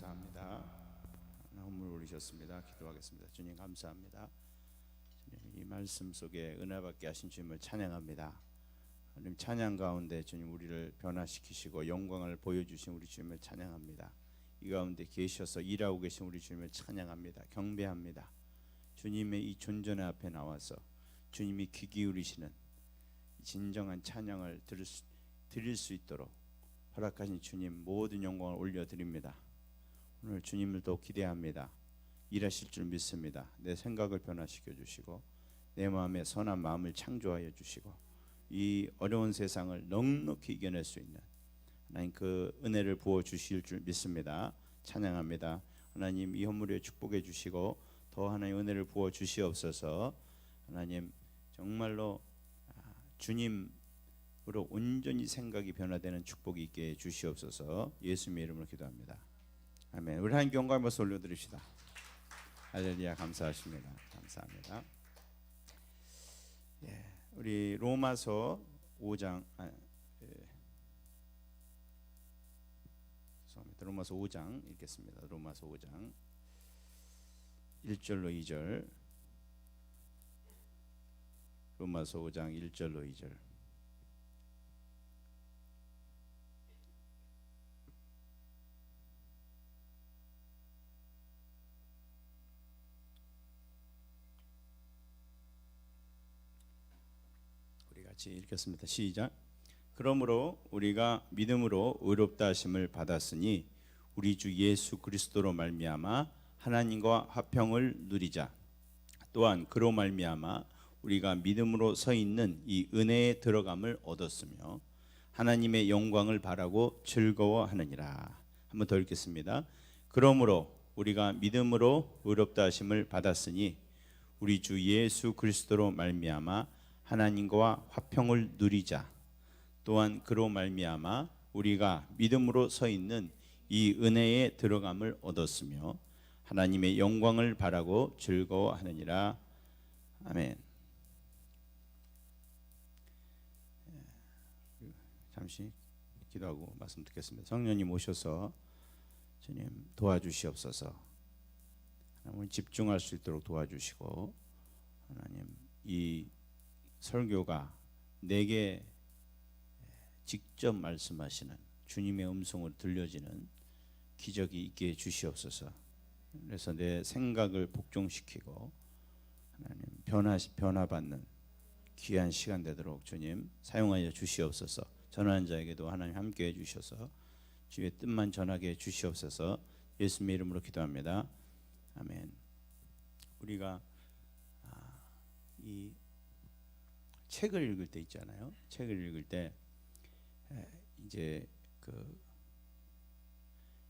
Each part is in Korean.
감사합니다. 헌물 올리셨습니다. 기도하겠습니다. 주님 감사합니다. 주님, 이 말씀 속에 은혜 받게 하신 주님을 찬양합니다. 하나님, 찬양 가운데 주님 우리를 변화시키시고 영광을 보여주신 우리 주님을 찬양합니다. 이 가운데 계셔서 일하고 계신 우리 주님을 찬양합니다. 경배합니다. 주님의 이 존전의 앞에 나와서 주님이 귀 기울이시는 진정한 찬양을 드릴 수 있도록 허락하신 주님 모든 영광을 올려드립니다. 오늘 주님을 더 기대합니다. 일하실 줄 믿습니다. 내 생각을 변화시켜 주시고 내 마음에 선한 마음을 창조하여 주시고 이 어려운 세상을 넉넉히 이겨낼 수 있는 하나님 그 은혜를 부어 주실 줄 믿습니다. 찬양합니다. 하나님, 이 헌물에 축복해 주시고 더 하나님 은혜를 부어 주시옵소서. 하나님, 정말로 주님으로 온전히 생각이 변화되는 축복이 있게 해 주시옵소서. 예수님의 이름으로 기도합니다. 아멘. 우리 하나님께 영광을 모습 올려드립시다. 할렐루야. 감사하십니다. 감사합니다. 예, 우리 로마서 5장 죄송합니다. 로마서 5장 읽겠습니다. 로마서 5장 1절로 2절. 로마서 5장 1절로 2절. 우리 같이 읽겠습니다. 시작. 그러므로 우리가 믿음으로 의롭다 하심을 받았으니 우리 주 예수 그리스도로 말미암아 하나님과 화평을 누리자. 또한 그로 말미암아 우리가 믿음으로 서 있는 이 은혜에 들어감을 얻었으며 하나님의 영광을 바라고 즐거워하느니라. 한번 더 읽겠습니다. 그러므로 우리가 믿음으로 의롭다 하심을 받았으니 우리 주 예수 그리스도로 말미암아 하나님과 화평을 누리자. 또한 그로 말미암아 우리가 믿음으로 서 있는 이 은혜에 들어감을 얻었으며 하나님의 영광을 바라고 즐거워하느니라. 아멘. 잠시 기도하고 말씀 듣겠습니다. 성령님 오셔서 주님 도와주시옵소서. 하나님 집중할 수 있도록 도와주시고 하나님 이 설교가 내게 직접 말씀하시는 주님의 음성으로 들려지는 기적이 있게 해 주시옵소서. 그래서 내 생각을 복종시키고 하나님 변화받는 귀한 시간 되도록 주님 사용하여 주시옵소서. 전하는 자에게도 하나님 함께 해 주셔서 주의 뜻만 전하게 해 주시옵소서. 예수님의 이름으로 기도합니다. 아멘. 우리가 이 책을 읽을 때 있잖아요. 책을 읽을 때 이제 그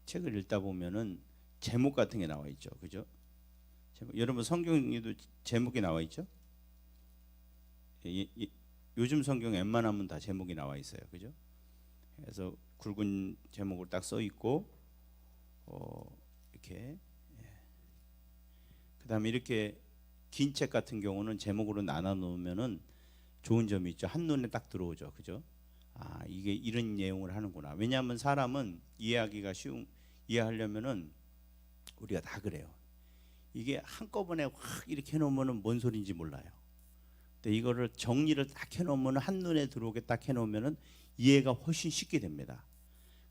책을 읽다 보면은 제목 같은 게 나와 있죠, 그죠? 여러분 성경에도 제목이 나와 있죠? 요즘 성경 웬만하면 다 제목이 나와 있어요, 그죠? 그래서 굵은 제목으로 딱 써 있고, 이렇게 그다음에 이렇게 긴 책 같은 경우는 제목으로 나눠 놓으면은 좋은 점이 있죠. 한 눈에 딱 들어오죠, 그죠? 이게 이런 내용을 하는구나. 왜냐하면 사람은 이해하려면은 우리가 다 그래요. 이게 한꺼번에 확 이렇게 해놓으면은 뭔 소리인지 몰라요. 근데 이거를 정리를 딱 해놓으면 한 눈에 들어오게 딱 해놓으면은 이해가 훨씬 쉽게 됩니다.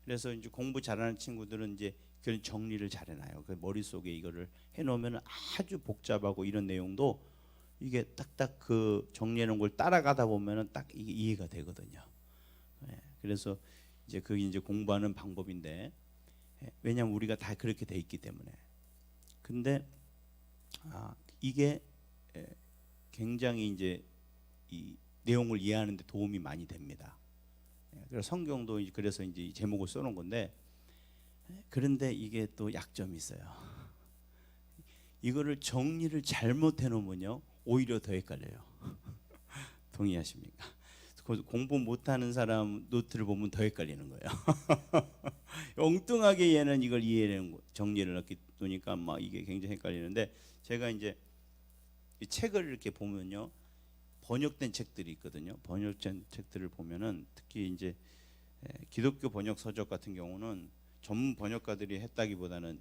그래서 이제 공부 잘하는 친구들은 이제 그런 정리를 잘해놔요. 그 머릿속에 이거를 해놓으면 아주 복잡하고 이런 내용도 이게 딱딱 그 정리해놓은 걸 따라가다 보면은 딱 이게 이해가 되거든요. 그래서 이제 그게 이제 공부하는 방법인데, 왜냐하면 우리가 다 그렇게 돼 있기 때문에. 근데 이게 굉장히 이제 이 내용을 이해하는 데 도움이 많이 됩니다. 그래서 성경도 그래서 이제 제목을 써놓은 건데, 그런데 이게 또 약점이 있어요. 이거를 정리를 잘못해 놓으면요 오히려 더 헷갈려요. 동의하십니까? 공부 못하는 사람 노트를 보면 더 헷갈리는 거예요. 엉뚱하게 얘는 이걸 이해하는 정리를 놓으니까 막 이게 굉장히 헷갈리는데, 제가 이제 이 책을 이렇게 보면요 번역된 책들이 있거든요. 번역된 책들을 보면은 특히 이제 기독교 번역 서적 같은 경우는 전문 번역가들이 했다기보다는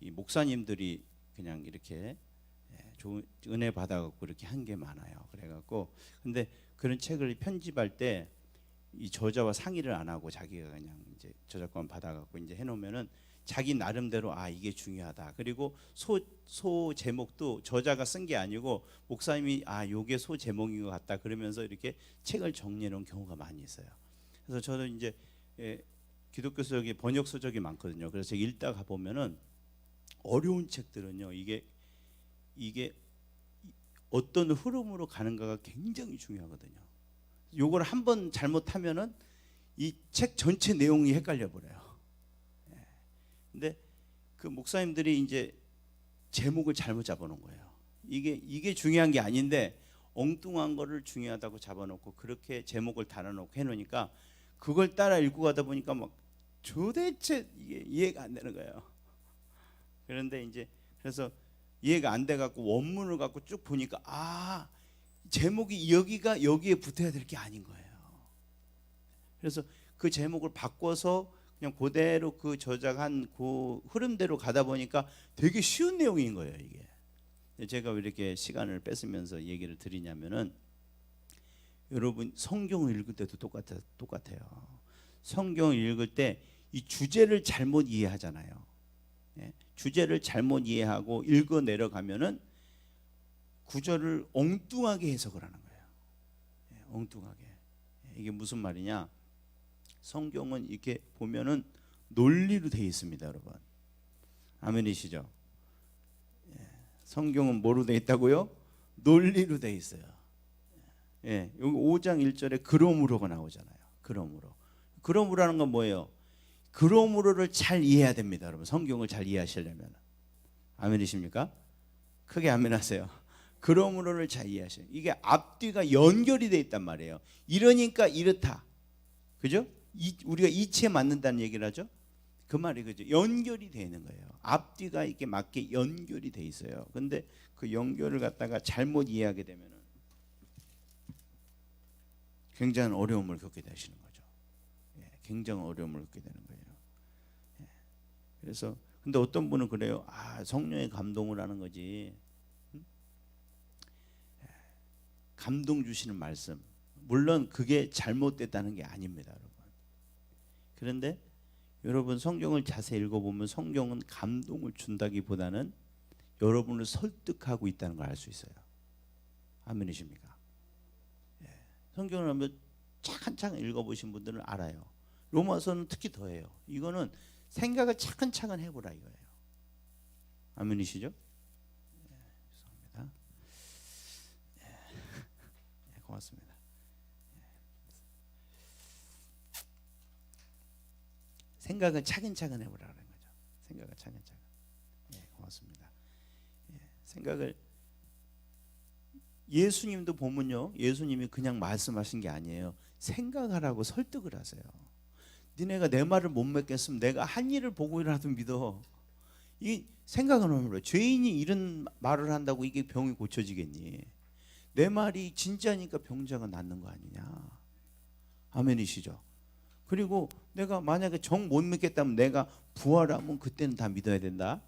이 목사님들이 그냥 이렇게 좋은 은혜 받아갖고 이렇게 한 게 많아요. 그래갖고 근데 그런 책을 편집할 때 이 저자와 상의를 안 하고 자기가 그냥 이제 저작권 받아갖고 이제 해놓으면은 자기 나름대로 아 이게 중요하다. 그리고 소 제목도 저자가 쓴 게 아니고 목사님이 아 요게 소 제목인 것 같다 그러면서 이렇게 책을 정리해놓은 경우가 많이 있어요. 그래서 저는 이제 기독교 서적이 번역 서적이 많거든요. 그래서 읽다가 보면은 어려운 책들은요 이게 어떤 흐름으로 가는가가 굉장히 중요하거든요. 요걸 한번 잘못하면은 이 책 전체 내용이 헷갈려 버려요. 근데 그 목사님들이 이제 제목을 잘못 잡아놓은 거예요. 이게 중요한 게 아닌데 엉뚱한 거를 중요하다고 잡아놓고 그렇게 제목을 달아놓고 해놓으니까 그걸 따라 읽고 가다 보니까 막 도대체 이게 이해가 안 되는 거예요. 그런데 이제 그래서 이해가 안 돼 갖고 원문을 갖고 쭉 보니까 아 제목이 여기에 붙어야 될 게 아닌 거예요. 그래서 그 제목을 바꿔서 그냥 그대로 그 저자가 한 그 흐름대로 가다 보니까 되게 쉬운 내용인 거예요. 이게 제가 왜 이렇게 시간을 뺏으면서 얘기를 드리냐면은 여러분 성경을 읽을 때도 똑같아요. 성경을 읽을 때 이 주제를 잘못 이해하잖아요. 주제를 잘못 이해하고 읽어 내려가면은 구절을 엉뚱하게 해석을 하는 거예요. 엉뚱하게. 이게 무슨 말이냐? 성경은 이렇게 보면은 논리로 되어 있습니다, 여러분. 아멘이시죠? 성경은 뭐로 되어 있다고요? 논리로 되어 있어요. 여기 5장 1절에 그러므로가 나오잖아요. 그러므로라는 건 뭐예요? 그러므로를 잘 이해해야 됩니다, 여러분. 성경을 잘 이해하시려면. 아멘이십니까? 크게 아멘하세요. 그러므로를 잘 이해하셔요. 이게 앞뒤가 연결이 돼 있단 말이에요. 이러니까 이렇다. 그죠? 우리가 이치에 맞는다는 얘기를 하죠. 그 말이 그죠? 연결이 돼 있는 거예요. 앞뒤가 이렇게 맞게 연결이 돼 있어요. 근데 그 연결을 갖다가 잘못 이해하게 되면은 굉장한 어려움을 겪게 되시는 거죠. 굉장한 어려움을 겪게 되는 거예요. 그래서 근데 어떤 분은 그래요. 아, 성령의 감동을 하는 거지. 감동 주시는 말씀. 물론 그게 잘못됐다는 게 아닙니다, 여러분. 그런데 여러분 성경을 자세히 읽어보면 성경은 감동을 준다기보다는 여러분을 설득하고 있다는 걸 알 수 있어요. 아멘이십니까? 성경을 한번 차근차근 읽어보신 분들은 알아요. 로마서는 특히 더해요. 이거는 생각을 차근차근 해보라 이거예요. 아멘이시죠? 죄송합니다. 고맙습니다. 생각을 차근차근 해보라는 거죠. 생각을 차근차근. 고맙습니다. 생각을 예수님도 보면요, 예수님이 그냥 말씀하신 게 아니에요. 생각하라고 설득을 하세요. 니네가 내 말을 못 믿겠으면 내가 한 일을 보고라도 믿어. 이 생각은 없는 죄인이 이런 말을 한다고 이게 병이 고쳐지겠니? 내 말이 진짜니까 병자가 낫는 거 아니냐? 아멘이시죠? 그리고 내가 만약에 정 못 믿겠다면 내가 부활하면 그때는 다 믿어야 된다.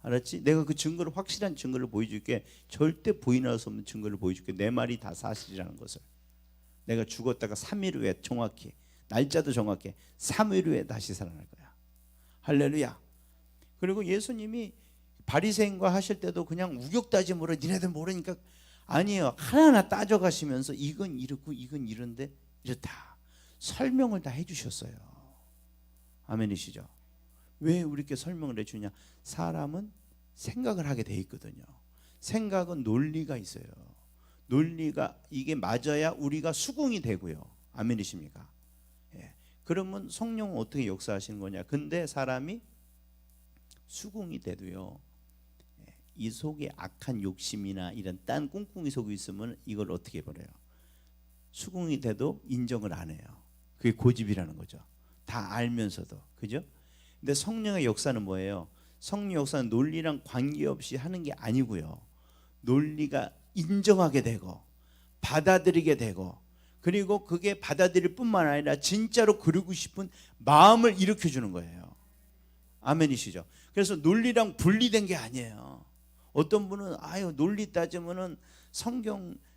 알았지? 내가 그 증거를 확실한 증거를 보여줄게. 절대 부인할 수 없는 증거를 보여줄게. 내 말이 다 사실이라는 것을. 내가 죽었다가 3일 후에 정확히 날짜도 정확해 3일 후에 다시 살아날 거야. 할렐루야. 그리고 예수님이 바리새인과 하실 때도 그냥 우격다짐으로 니네들 모르니까 아니에요. 하나하나 따져가시면서 이건 이렇고 이건 이런데 이렇다. 설명을 다 해주셨어요. 아멘이시죠? 왜 우리께 설명을 해주냐? 사람은 생각을 하게 돼 있거든요. 생각은 논리가 있어요. 논리가 이게 맞아야 우리가 수긍이 되고요. 아멘이십니까? 그러면 성령은 어떻게 역사하시는 거냐? 근데 사람이 수긍이 돼도요, 이 속에 악한 욕심이나 이런 딴 꿍꿍이 속에 있으면 이걸 어떻게 해버려요? 수긍이 돼도 인정을 안 해요. 그게 고집이라는 거죠. 다 알면서도. 그죠? 근데 성령의 역사는 뭐예요? 성령 역사는 논리랑 관계없이 하는 게 아니고요. 논리가 인정하게 되고 받아들이게 되고 그리고 그게 받아들일 뿐만 아니라 진짜로 그러고 싶은 마음을 일으켜 주는 거예요. 아멘이시죠? 그래서 논리랑 분리된 게 아니에요. 어떤 분은 논리 따지면은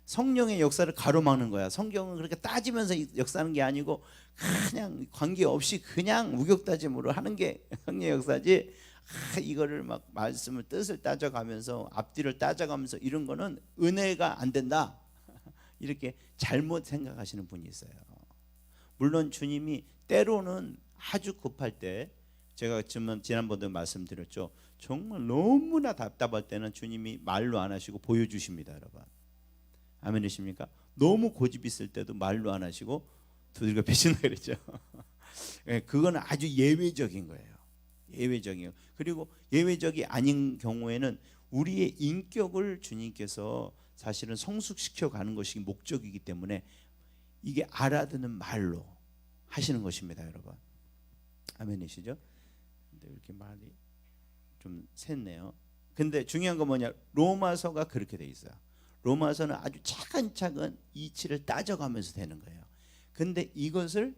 성령의 역사를 가로막는 거야. 성경은 그렇게 따지면서 역사하는 게 아니고 그냥 관계없이 그냥 우격다짐으로 하는 게 성령의 역사지. 이거를 막 말씀을 뜻을 따져가면서 앞뒤를 따져가면서 이런 거는 은혜가 안 된다. 이렇게 잘못 생각하시는 분이 있어요. 물론 주님이 때로는 아주 급할 때, 제가 지난번에도 말씀드렸죠. 정말 너무나 답답할 때는 주님이 말로 안 하시고 보여주십니다, 여러분. 아멘이십니까? 너무 고집 있을 때도 말로 안 하시고 두들겨 패신다 그랬죠. 그건 아주 예외적인 거예요. 예외적이에요. 그리고 예외적이 아닌 경우에는 우리의 인격을 주님께서 사실은 성숙시켜 가는 것이 목적이기 때문에 이게 알아듣는 말로 하시는 것입니다, 여러분. 아멘이시죠? 근데 이렇게 말이 좀 샜네요. 근데 중요한 건 뭐냐? 로마서가 그렇게 돼 있어요. 로마서는 아주 차근차근 이치를 따져가면서 되는 거예요. 근데 이것을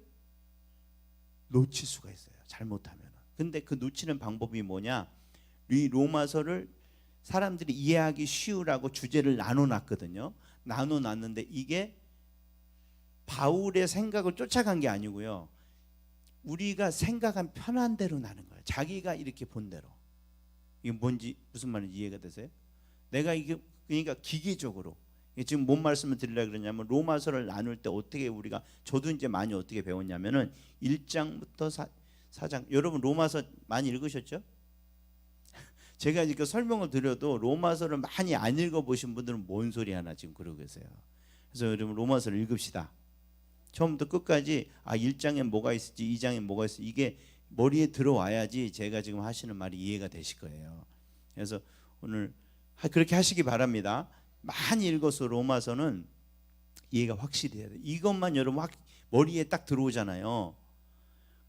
놓칠 수가 있어요, 잘못하면. 근데 그 놓치는 방법이 뭐냐? 이 로마서를 사람들이 이해하기 쉬우라고 주제를 나눠놨거든요. 나눠놨는데 이게 바울의 생각을 쫓아간 게 아니고요, 우리가 생각한 편한 대로 나는 거예요. 자기가 이렇게 본 대로. 이게 뭔지 무슨 말인지 이해가 되세요? 내가 이게 그러니까 기계적으로 지금 뭔 말씀을 드리려고 그러냐면, 로마서를 나눌 때 어떻게 우리가, 저도 이제 많이 어떻게 배웠냐면은 1장부터 4장. 여러분 로마서 많이 읽으셨죠? 제가 이렇게 설명을 드려도 로마서를 많이 안 읽어보신 분들은 뭔 소리 하나 지금 그러고 계세요. 그래서 여러분 로마서를 읽읍시다. 처음부터 끝까지 1장에 뭐가 있을지 2장에 뭐가 있을지 이게 머리에 들어와야지 제가 지금 하시는 말이 이해가 되실 거예요. 그래서 오늘 그렇게 하시기 바랍니다. 많이 읽어서 로마서는 이해가 확실히 돼야 돼요. 이것만 여러분 머리에 딱 들어오잖아요.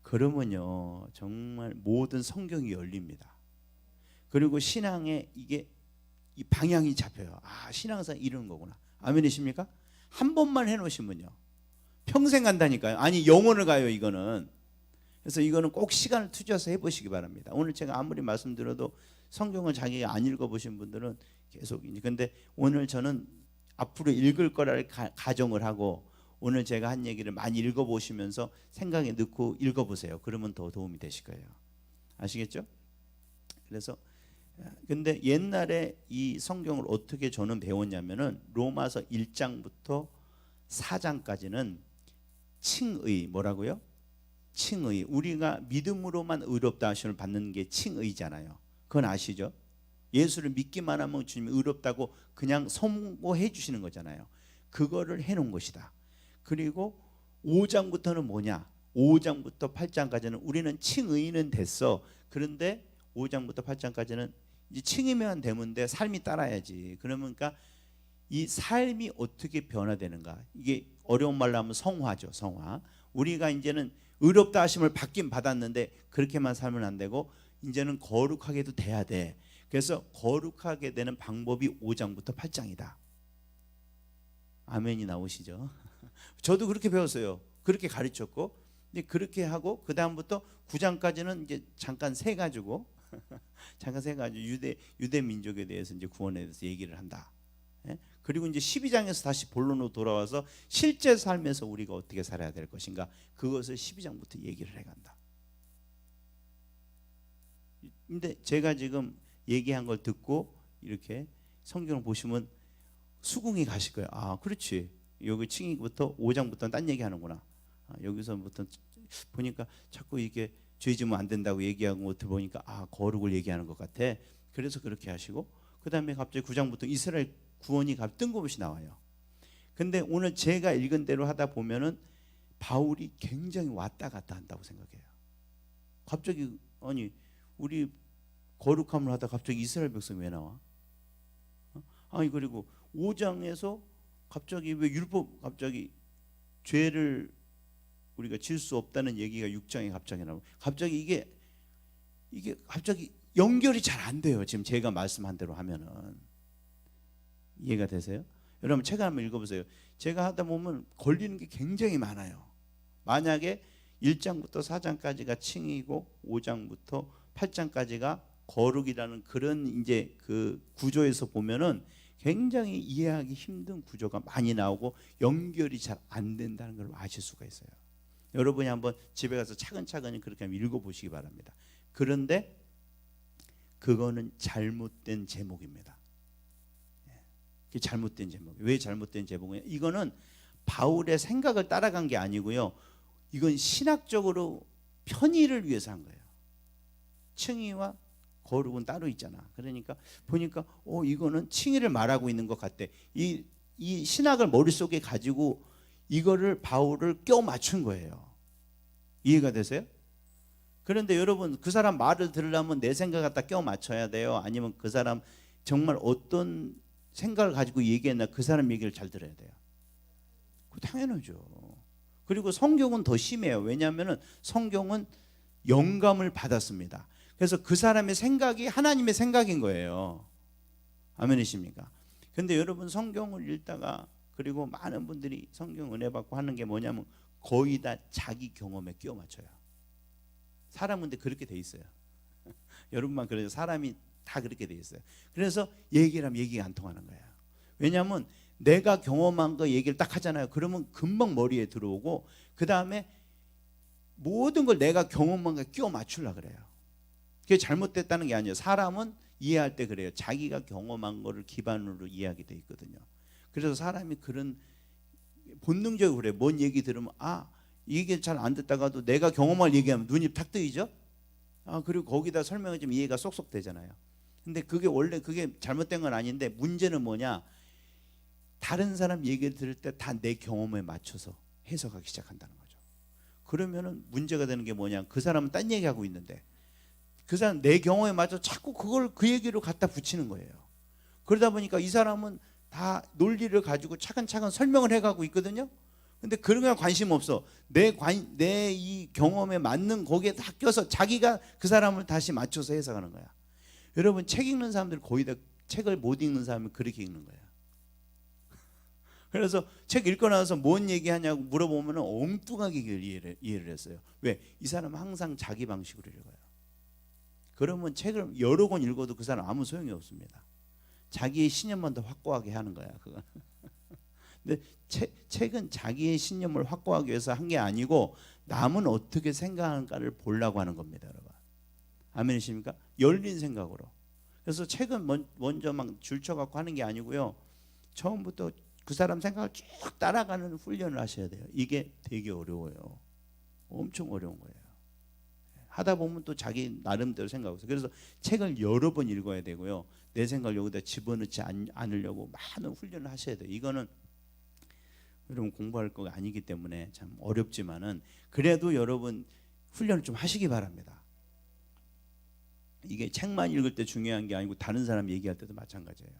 그러면요 정말 모든 성경이 열립니다. 그리고 신앙에 이게 이 방향이 잡혀요. 신앙상 이런 거구나. 아멘이십니까? 한 번만 해놓으시면요 평생 간다니까요. 아니 영원을 가요 이거는. 그래서 이거는 꼭 시간을 투자해서 해보시기 바랍니다. 오늘 제가 아무리 말씀드려도 성경을 자기가 안 읽어보신 분들은 계속. 근데 오늘 저는 앞으로 읽을 거라를 가정을 하고, 오늘 제가 한 얘기를 많이 읽어보시면서 생각에 넣고 읽어보세요. 그러면 더 도움이 되실 거예요. 아시겠죠? 그래서 근데 옛날에 이 성경을 어떻게 저는 배웠냐면은 로마서 1장부터 4장까지는 칭의, 뭐라고요? 칭의. 우리가 믿음으로만 의롭다 하심을 받는 게 칭의잖아요. 그건 아시죠? 예수를 믿기만 하면 주님이 의롭다고 그냥 선고해 주시는 거잖아요. 그거를 해놓은 것이다. 그리고 5장부터는 뭐냐? 5장부터 8장까지는 우리는 칭의는 됐어. 그런데 5장부터 8장까지는 이제 칭의만 되면 돼. 삶이 따라야지. 그러니까 이 삶이 어떻게 변화되는가? 이게 어려운 말로 하면 성화죠. 성화. 우리가 이제는 의롭다 하심을 받긴 받았는데 그렇게만 살면 안 되고 이제는 거룩하게도 돼야 돼. 그래서 거룩하게 되는 방법이 5장부터 8장이다. 아멘이 나오시죠? 저도 그렇게 배웠어요. 그렇게 가르쳤고, 근데 그렇게 하고 그 다음부터 9장까지는 이제 잠깐 세 가지고 유대 민족에 대해서 이제 구원에 대해서 얘기를 한다. 예? 그리고 이제 12장에서 다시 본론으로 돌아와서 실제 삶에서 우리가 어떻게 살아야 될 것인가, 그것을 12장부터 얘기를 해간다. 근데 제가 지금 얘기한 걸 듣고 이렇게 성경을 보시면 수긍이 가실 거예요. 그렇지. 여기 칭의부터 5장부터는 딴 얘기하는구나. 여기서부터 보니까 자꾸 이게 죄 지으면 안 된다고 얘기하는 것들 보니까 거룩을 얘기하는 것 같아. 그래서 그렇게 하시고, 그 다음에 갑자기 9장부터 이스라엘 구원이 뜬금없이 나와요. 근데 오늘 제가 읽은 대로 하다 보면은 바울이 굉장히 왔다 갔다 한다고 생각해요. 갑자기 우리 거룩함을 하다 갑자기 이스라엘 백성이 왜 나와? 그리고 5장에서 갑자기 왜 율법, 갑자기 죄를 우리가 질 수 없다는 얘기가 6장에 갑자기 나오고, 갑자기 이게 갑자기 연결이 잘 안 돼요. 지금 제가 말씀한 대로 하면은. 이해가 되세요? 여러분 책 한번 읽어보세요. 제가 하다 보면 걸리는 게 굉장히 많아요. 만약에 1장부터 4장까지가 칭이고 5장부터 8장까지가 거룩이라는 그런 이제 그 구조에서 보면은 굉장히 이해하기 힘든 구조가 많이 나오고 연결이 잘 안 된다는 걸 아실 수가 있어요. 여러분이 한번 집에 가서 차근차근히 그렇게 한번 읽어보시기 바랍니다. 그런데 그거는 잘못된 제목입니다. 잘못된 제목. 왜 잘못된 제목이냐? 이거는 바울의 생각을 따라간 게 아니고요. 이건 신학적으로 편의를 위해서 한 거예요. 칭의와 거룩은 따로 있잖아. 그러니까 보니까 이거는 칭의를 말하고 있는 것 같대. 이 신학을 머릿속에 가지고 이거를 바울을 껴 맞춘 거예요. 이해가 되세요? 그런데 여러분, 그 사람 말을 들으려면 내 생각 갖다 껴 맞춰야 돼요? 아니면 그 사람 정말 어떤 생각을 가지고 얘기했나 그 사람 얘기를 잘 들어야 돼요? 당연하죠. 그리고 성경은 더 심해요. 왜냐하면 성경은 영감을 받았습니다. 그래서 그 사람의 생각이 하나님의 생각인 거예요. 아멘이십니까? 근데 여러분, 성경을 읽다가 그리고 많은 분들이 성경 은혜 받고 하는 게 뭐냐면 거의 다 자기 경험에 끼워 맞춰요. 사람은 근데 그렇게 돼 있어요. 여러분만 그래서 사람이 다 그렇게 돼 있어요. 그래서 얘기를 하면 얘기가 안 통하는 거예요. 왜냐하면 내가 경험한 거 얘기를 딱 하잖아요. 그러면 금방 머리에 들어오고 그 다음에 모든 걸 내가 경험한 거 끼워 맞추려고 그래요. 그게 잘못됐다는 게 아니에요. 사람은 이해할 때 그래요. 자기가 경험한 거를 기반으로 이해하게 돼 있거든요. 그래서 사람이 그런 본능적으로 그래요. 뭔 얘기 들으면 이게 잘 안 듣다가도 내가 경험할 얘기하면 눈이 탁 뜨이죠. 그리고 거기다 설명을 좀 이해가 쏙쏙 되잖아요. 근데 그게 원래 그게 잘못된 건 아닌데 문제는 뭐냐? 다른 사람 얘기를 들을 때 다 내 경험에 맞춰서 해석하기 시작한다는 거죠. 그러면은 문제가 되는 게 뭐냐? 그 사람은 딴 얘기하고 있는데 그 사람 내 경험에 맞춰 자꾸 그걸 그 얘기로 갖다 붙이는 거예요. 그러다 보니까 이 사람은 다 논리를 가지고 차근차근 설명을 해가고 있거든요. 근데 그런 거 관심 없어. 내 이 경험에 맞는 거기에 다 껴서 자기가 그 사람을 다시 맞춰서 해석하는 거야. 여러분, 책 읽는 사람들 거의 다 책을 못 읽는 사람은 그렇게 읽는 거예요. 그래서 책 읽고 나서 뭔 얘기하냐고 물어보면 엉뚱하게 이해를 했어요. 왜? 이 사람은 항상 자기 방식으로 읽어요. 그러면 책을 여러 권 읽어도 그 사람 아무 소용이 없습니다. 자기의 신념만 더 확고하게 하는 거야, 그거. 근데 책은 자기의 신념을 확고하기 위해서 한 게 아니고 남은 어떻게 생각하는가를 보려고 하는 겁니다, 여러분. 아멘이십니까? 열린 생각으로. 그래서 책은 먼저 막 줄쳐갖고 하는 게 아니고요. 처음부터 그 사람 생각을 쭉 따라가는 훈련을 하셔야 돼요. 이게 되게 어려워요. 엄청 어려운 거예요. 하다 보면 또 자기 나름대로 생각하고. 그래서 책을 여러 번 읽어야 되고요. 내 생각을 여기다 집어넣지 않으려고 많은 훈련을 하셔야 돼요. 이거는 여러분 공부할 거 아니기 때문에 참 어렵지만은 그래도 여러분 훈련을 좀 하시기 바랍니다. 이게 책만 읽을 때 중요한 게 아니고 다른 사람 얘기할 때도 마찬가지예요.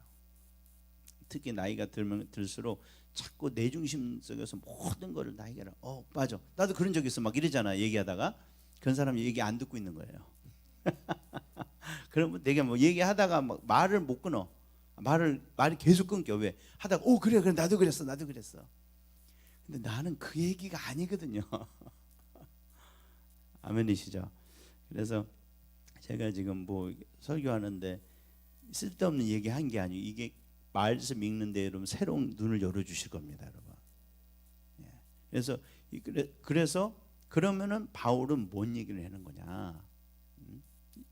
특히 나이가 들수록 자꾸 내 중심 속에서 모든 거를 다 해결해. 맞아. 나도 그런 적 있어. 막 이러잖아. 얘기하다가 그런 사람이 얘기 안 듣고 있는 거예요. 그러면 내가 뭐 얘기하다가 막 말을 못 끊어. 말이 계속 끊겨. 왜? 하다가 그래 나도 그랬어. 근데 나는 그 얘기가 아니거든요. 아멘이시죠? 그래서 제가 지금 뭐 설교하는데 쓸데없는 얘기 한 게 아니고 이게 말씀 읽는데 여러분 새로운 눈을 열어주실 겁니다, 여러분. 그래서 그러면은 바울은 뭔 얘기를 하는 거냐?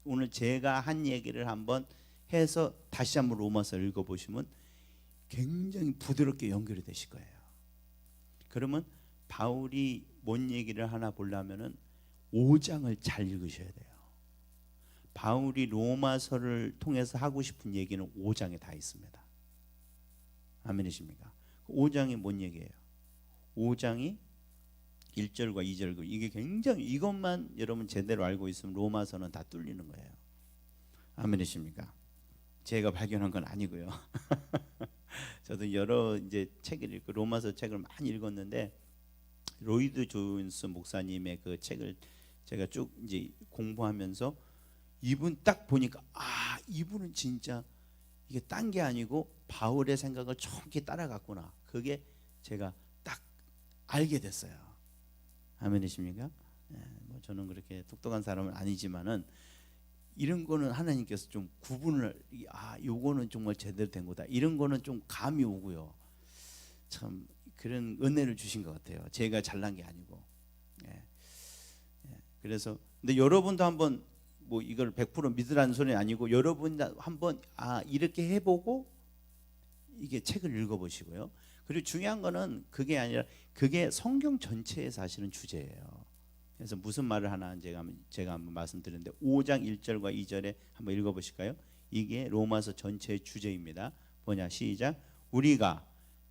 오늘 제가 한 얘기를 한번 해서 다시 한번 로마서 읽어보시면 굉장히 부드럽게 연결이 되실 거예요. 그러면 바울이 뭔 얘기를 하나 보려면은 5장을 잘 읽으셔야 돼요. 바울이 로마서를 통해서 하고 싶은 얘기는 5장에 다 있습니다. 아멘이십니까? 5장이 뭔 얘기예요? 5장이 1절과 2절 이게 굉장히 이것만 여러분 제대로 알고 있으면 로마서는 다 뚫리는 거예요. 아멘이십니까? 제가 발견한 건 아니고요. 저도 여러 이제 책을 읽고 로마서 책을 많이 읽었는데 로이드 존스 목사님의 그 책을 제가 쭉 이제 공부하면서 이분 딱 보니까 이분은 진짜 이게 딴 게 아니고 바울의 생각을 정확히 따라갔구나. 그게 제가 딱 알게 됐어요. 아멘이십니까? 뭐 저는 그렇게 똑똑한 사람은 아니지만은 이런 거는 하나님께서 좀 구분을, 요거는 정말 제대로 된 거다, 이런 거는 좀 감이 오고요. 참 그런 은혜를 주신 것 같아요. 제가 잘난 게 아니고. 예. 그래서 근데 여러분도 한번 뭐 이걸 100% 믿으라는 소리는 아니고, 여러분 한번 이렇게 해보고 이게 책을 읽어보시고요. 그리고 중요한 거는 그게 아니라 그게 성경 전체에 사실은 주제예요. 그래서 무슨 말을 하나 제가 한번 말씀드렸는데 5장 1절과 2절에 한번 읽어보실까요? 이게 로마서 전체의 주제입니다. 뭐냐, 시작. 우리가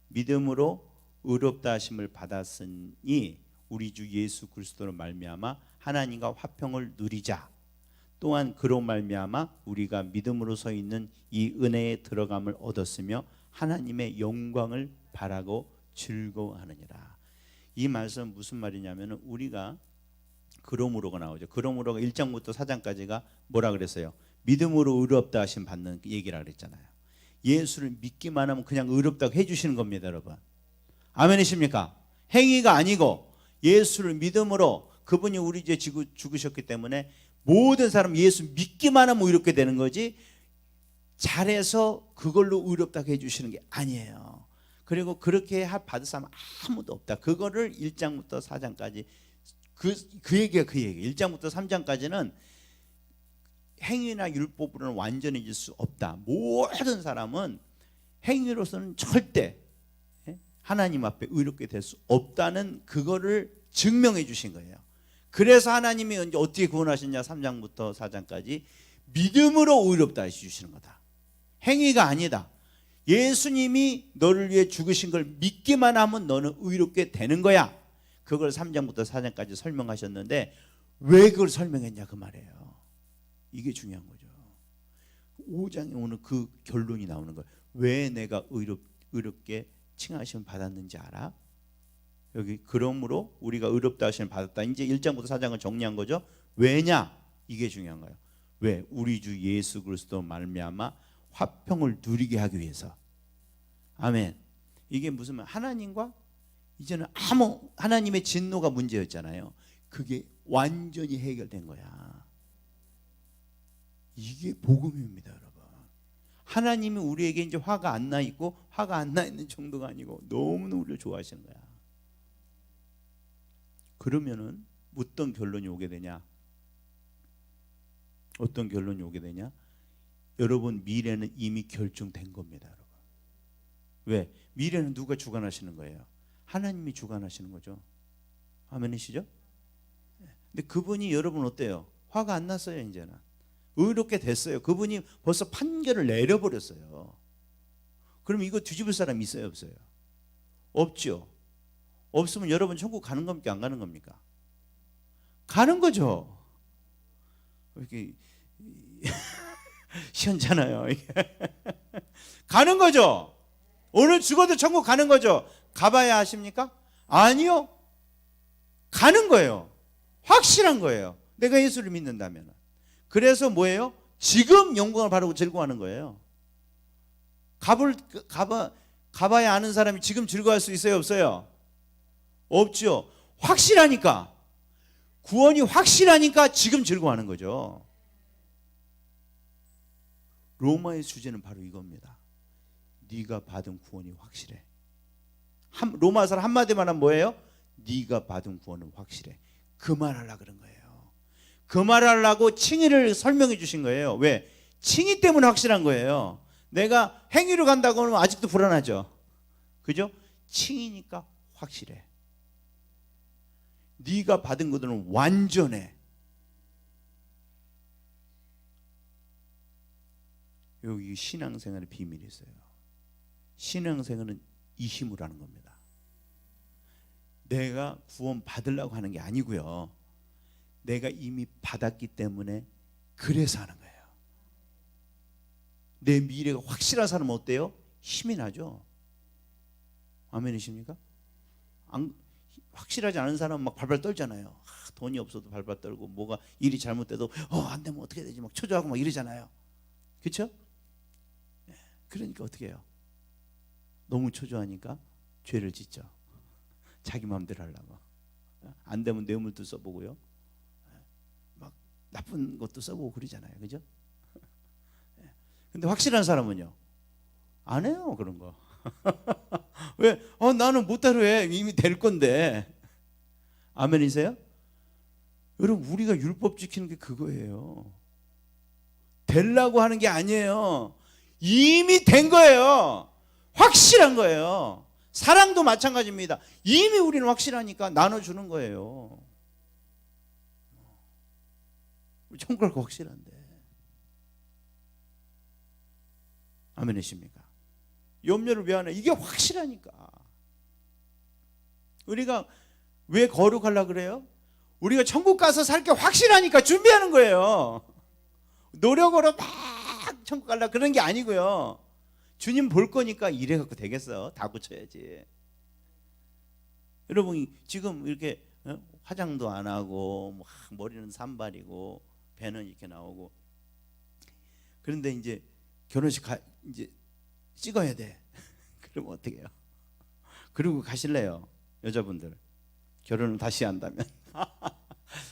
믿음으로 의롭다 하심을 받았으니 우리 주 예수 그리스도로 말미암아 하나님과 화평을 누리자. 또한 그로 말미암아 우리가 믿음으로 서 있는 이 은혜에 들어감을 얻었으며 하나님의 영광을 바라고 즐거워하느니라. 이 말씀 무슨 말이냐면은, 우리가 그러므로가 나오죠. 그러므로가 1장부터 4장까지가 뭐라 그랬어요? 믿음으로 의롭다 하심 받는 얘기라 그랬잖아요. 예수를 믿기만 하면 그냥 의롭다고 해주시는 겁니다, 여러분. 아멘이십니까? 행위가 아니고 예수를 믿음으로, 그분이 우리 죄 지고 죽으셨기 때문에 모든 사람 예수 믿기만 하면 의롭게 되는 거지, 잘해서 그걸로 의롭다고 해주시는 게 아니에요. 그리고 그렇게 받을 사람 아무도 없다. 그거를 1장부터 4장까지 그 얘기가 그 얘기. 1장부터 3장까지는 행위나 율법으로는 완전해질 수 없다. 모든 사람은 행위로서는 절대 하나님 앞에 의롭게 될 수 없다는 그거를 증명해 주신 거예요. 그래서 하나님이 어떻게 구원하셨냐, 3장부터 4장까지 믿음으로 의롭다 해주시는 거다. 행위가 아니다. 예수님이 너를 위해 죽으신 걸 믿기만 하면 너는 의롭게 되는 거야. 그걸 3장부터 4장까지 설명하셨는데, 왜 그걸 설명했냐 그 말이에요. 이게 중요한 거죠. 5장에 오늘 그 결론이 나오는 거예요. 왜 내가 의롭게 칭하심을 받았는지 알아? 여기 그러므로 우리가 의롭다 하심을 받았다. 이제 1장부터 4장을 정리한 거죠. 왜냐? 이게 중요한 거예요. 왜? 우리 주 예수 그리스도 말미암아 화평을 누리게 하기 위해서. 아멘. 이게 무슨 말? 하나님과 이제는 하나님의 진노가 문제였잖아요. 그게 완전히 해결된 거야. 이게 복음입니다, 여러분. 하나님이 우리에게 이제 화가 안 나 있고, 화가 안 나 있는 정도가 아니고 너무나 우리를 좋아하시는 거야. 그러면은 어떤 결론이 오게 되냐? 어떤 결론이 오게 되냐? 여러분, 미래는 이미 결정된 겁니다, 여러분. 왜? 미래는 누가 주관하시는 거예요? 하나님이 주관하시는 거죠. 아멘이시죠? 근데 그분이 여러분 어때요? 화가 안 났어요. 이제는 의롭게 됐어요. 그분이 벌써 판결을 내려버렸어요. 그럼 이거 뒤집을 사람이 있어요, 없어요? 없죠. 없으면 여러분 천국 가는 겁니까, 안 가는 겁니까? 가는 거죠. 이렇게 시원찮아요. 가는 거죠. 오늘 죽어도 천국 가는 거죠. 가봐야 하십니까? 아니요. 가는 거예요. 확실한 거예요. 내가 예수를 믿는다면. 그래서 뭐예요? 지금 영광을 바라고 즐거워하는 거예요. 가봐야 아는 사람이 지금 즐거워할 수 있어요, 없어요? 없죠. 확실하니까, 구원이 확실하니까 지금 즐거워하는 거죠. 로마의 주제는 바로 이겁니다. 네가 받은 구원이 확실해. 로마서 한마디만 하면 뭐예요? 네가 받은 구원은 확실해. 그 말 하려고 그런 거예요. 그 말 하려고 칭의를 설명해 주신 거예요. 왜? 칭의 때문에 확실한 거예요. 내가 행위로 간다고 하면 아직도 불안하죠. 그죠? 칭의니까 확실해. 네가 받은 것들은 완전해. 여기 신앙생활의 비밀이 있어요. 신앙생활은 이 힘으로 하는 겁니다. 내가 구원 받으려고 하는 게 아니고요. 내가 이미 받았기 때문에 그래서 하는 거예요. 내 미래가 확실한 사람은 어때요? 힘이 나죠. 아멘이십니까? 확실하지 않은 사람은 막 발발 떨잖아요. 돈이 없어도 발발 떨고, 뭐가 일이 잘못돼도 안 되면 어떻게 되지 막 초조하고 막 이러잖아요. 그렇죠? 그러니까 어떻게 해요? 너무 초조하니까 죄를 짓죠. 자기 마음대로 하려고. 안 되면 뇌물도 써보고요. 막 나쁜 것도 써보고 그러잖아요, 그죠? 근데 확실한 사람은요, 안 해요 그런 거. 왜? 나는 못하려 해. 이미 될 건데. 아멘이세요? 여러분, 우리가 율법 지키는 게 그거예요. 되려고 하는 게 아니에요. 이미 된 거예요. 확실한 거예요. 사랑도 마찬가지입니다. 이미 우리는 확실하니까 나눠주는 거예요. 천국 갈 거 확실한데. 아멘이십니까? 염려를 왜 하나? 이게 확실하니까. 우리가 왜 거룩하려고 그래요? 우리가 천국 가서 살 게 확실하니까 준비하는 거예요. 노력으로 막 천국 가려고 그런 게 아니고요. 주님 볼 거니까 이래갖고 되겠어. 다 고쳐야지. 여러분 지금 이렇게 화장도 안 하고 막 머리는 산발이고 배는 이렇게 나오고, 그런데 이제 결혼식 이제 찍어야 돼. 그러면 어떻게 해요? 그리고 가실래요? 여자분들 결혼을 다시 한다면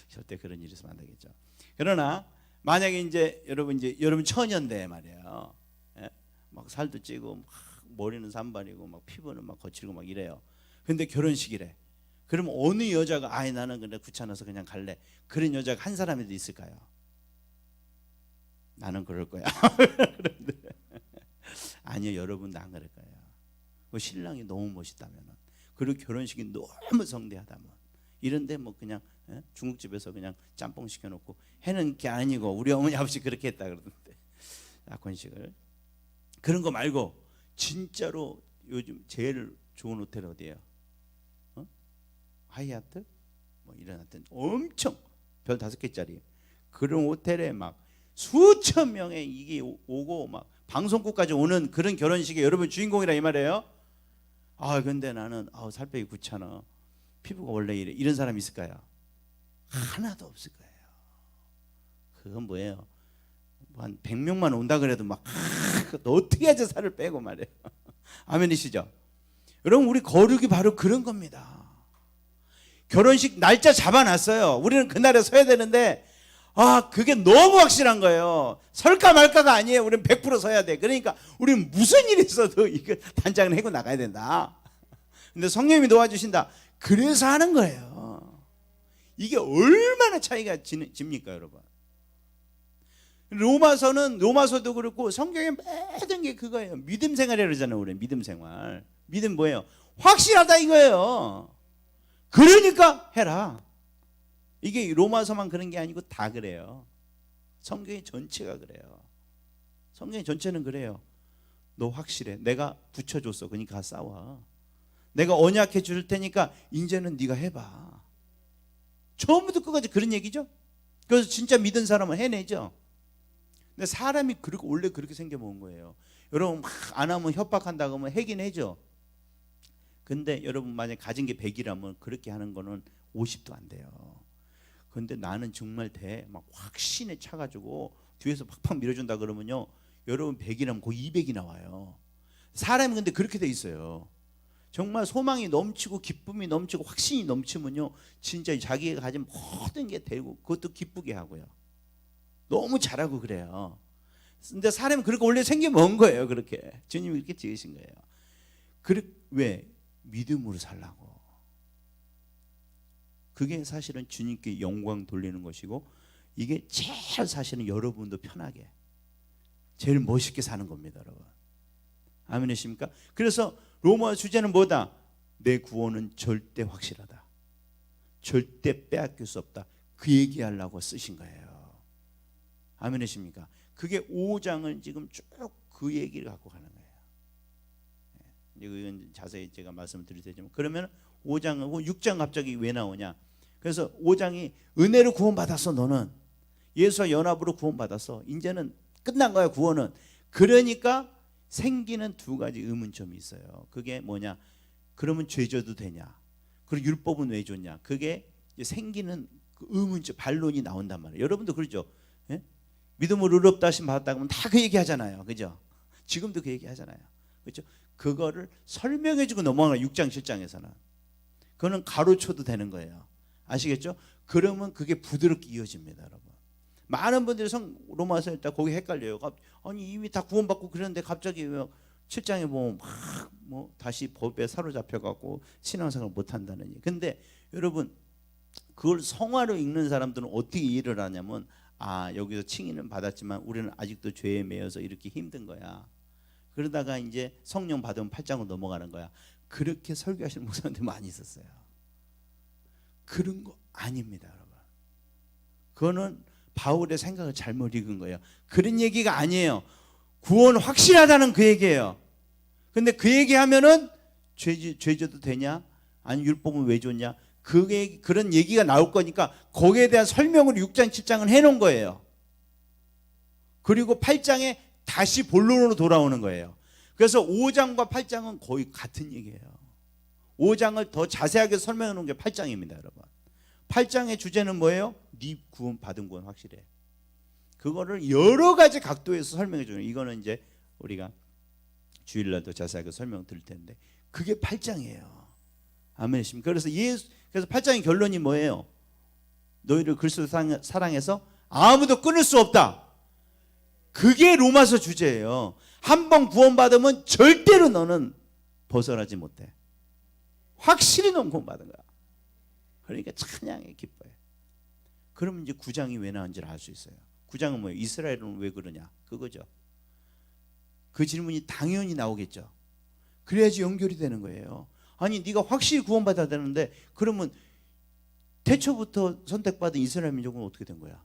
절대 그런 일이 있으면 안 되겠죠. 그러나 만약에 이제 여러분 처녀인데 말이에요. 예? 막 살도 찌고 막 머리는 산발이고 막 피부는 막 거칠고 막 이래요. 근데 결혼식이래. 그럼 어느 여자가 나는 근데 귀찮아서 그냥 갈래, 그런 여자가 한 사람이라도 있을까요? 나는 그럴 거야. 그런데 아니요, 여러분도 안 그럴 거예요. 그 신랑이 너무 멋있다면, 그리고 결혼식이 너무 성대하다면, 이런데 뭐 그냥 중국집에서 그냥 짬뽕 시켜놓고 해는 게 아니고, 우리 어머니 아버지 그렇게 했다 그러던데, 약혼식을. 그런 거 말고 진짜로 요즘 제일 좋은 호텔 어디예요? 하이아트? 뭐 이런 하여튼 엄청 별 5개짜리 그런 호텔에 막 수천 명의 이게 오고 막 방송국까지 오는 그런 결혼식에 여러분 주인공이라 이 말이에요. 근데 나는 살 빼기 귀찮아, 피부가 원래 이래, 이런 사람이 있을까요? 하나도 없을 거예요. 그건 뭐예요? 한 100명만 온다 그래도 막 너 어떻게 해야지 살을 빼고 말이에요. 아멘이시죠? 여러분, 우리 거룩이 바로 그런 겁니다. 결혼식 날짜 잡아놨어요. 우리는 그날에 서야 되는데 그게 너무 확실한 거예요. 설까 말까가 아니에요. 우리는 100% 서야 돼. 그러니까 우리는 무슨 일이 있어도 이거 단장을 해고 나가야 된다. 근데 성령님이 도와주신다. 그래서 하는 거예요. 이게 얼마나 차이가 집니까 여러분? 로마서도 그렇고 성경에 모든 게 그거예요. 믿음 생활이라고 그러잖아요. 우리 믿음 생활. 믿음 뭐예요? 확실하다 이거예요. 그러니까 해라. 이게 로마서만 그런 게 아니고 다 그래요. 성경의 전체가 그래요. 성경의 전체는 그래요. 너 확실해. 내가 붙여줬어. 그러니까 싸워. 내가 언약해 줄 테니까 이제는 네가 해봐. 처음부터 끝까지 그런 얘기죠. 그래서 진짜 믿은 사람은 해내죠. 근데 사람이 원래 그렇게 생겨먹은 거예요. 여러분 막 안 하면 협박한다고 하면 하긴 해죠. 근데 여러분 만약 가진 게 100이라면 그렇게 하는 거는 50도 안 돼요. 근데 나는 정말 막 확신에 차가지고 뒤에서 팍팍 밀어준다 그러면요, 여러분 100이라면 거의 200이 나와요. 사람이 근데 그렇게 돼 있어요. 정말 소망이 넘치고 기쁨이 넘치고 확신이 넘치면요, 진짜 자기가 가진 모든 게 되고 그것도 기쁘게 하고요. 너무 잘하고 그래요. 근데 사람이 그렇게 원래 생겨먹은 거예요. 그렇게 주님이 그렇게 지으신 거예요. 왜? 믿음으로 살라고. 그게 사실은 주님께 영광 돌리는 것이고, 이게 제일 사실은 여러분도 편하게 제일 멋있게 사는 겁니다 여러분. 아멘이십니까? 그래서 로마 주제는 뭐다? 내 구원은 절대 확실하다, 절대 빼앗길 수 없다, 그 얘기하려고 쓰신 거예요. 아멘이십니까? 그게 5장을 지금 쭉 그 얘기를 갖고 가는 거예요. 이건 자세히 제가 말씀을 드릴 테지만, 그러면 5장하고 6장 갑자기 왜 나오냐? 그래서 5장이 은혜로 구원받았어. 너는 예수와 연합으로 구원받았어. 이제는 끝난 거야 구원은. 그러니까 생기는 2가지 의문점이 있어요. 그게 뭐냐? 그러면 죄 져도 되냐? 그리고 율법은 왜 줬냐? 그게 생기는 그 의문점, 반론이 나온단 말이에요. 여러분도 그러죠? 예? 믿음으로 의롭다 하심 받았다 그러면 다 그 얘기 하잖아요. 그죠? 지금도 그 얘기 하잖아요. 그렇죠? 그거를 설명해주고 넘어가는 6장 7장에서는 그거는 가로쳐도 되는 거예요. 아시겠죠? 그러면 그게 부드럽게 이어집니다 여러분. 많은 분들이 로마서 읽다 거기 헷갈려요. 아니 이미 다 구원받고 그랬는데 갑자기 왜 7장에 보면 막 다시 법에 사로잡혀 갖고 신앙생활 못 한다는 얘기. 근데 여러분 그걸 성화로 읽는 사람들은 어떻게 이해를 하냐면 여기서 칭의는 받았지만 우리는 아직도 죄에 매여서 이렇게 힘든 거야. 그러다가 이제 성령 받으면 8장으로 넘어가는 거야. 그렇게 설교하시는 목사님들 많이 있었어요. 그런 거 아닙니다, 여러분. 그거는 바울의 생각을 잘못 읽은 거예요. 그런 얘기가 아니에요. 구원 확실하다는 그 얘기예요. 근데 그 얘기하면은 죄져도 되냐? 아니 율법은 왜 줬냐? 그런 얘기가 나올 거니까 거기에 대한 설명을 6장 7장은 해놓은 거예요. 그리고 8장에 다시 본론으로 돌아오는 거예요. 그래서 5장과 8장은 거의 같은 얘기예요. 5장을 더 자세하게 설명해 놓은 게 8장입니다, 여러분. 8장의 주제는 뭐예요? 네 구원 받은 구원 확실해. 그거를 여러 가지 각도에서 설명해 주는, 이거는 이제 우리가 주일날도 자세하게 설명 드릴 텐데 그게 8장이에요. 아멘이십니까? 그래서 8장의 결론이 뭐예요? 너희를 그리스도 사랑해서 아무도 끊을 수 없다. 그게 로마서 주제예요. 한 번 구원받으면 절대로 너는 벗어나지 못해. 확실히 넌 구원받은 거야. 그러니까 찬양에 기뻐해. 그러면 이제 9장이 왜 나온지를 알 수 있어요. 9장은 뭐예요? 이스라엘은 왜 그러냐? 그거죠. 그 질문이 당연히 나오겠죠. 그래야지 연결이 되는 거예요. 아니 네가 확실히 구원받아야 되는데 그러면 태초부터 선택받은 이스라엘 민족은 어떻게 된 거야?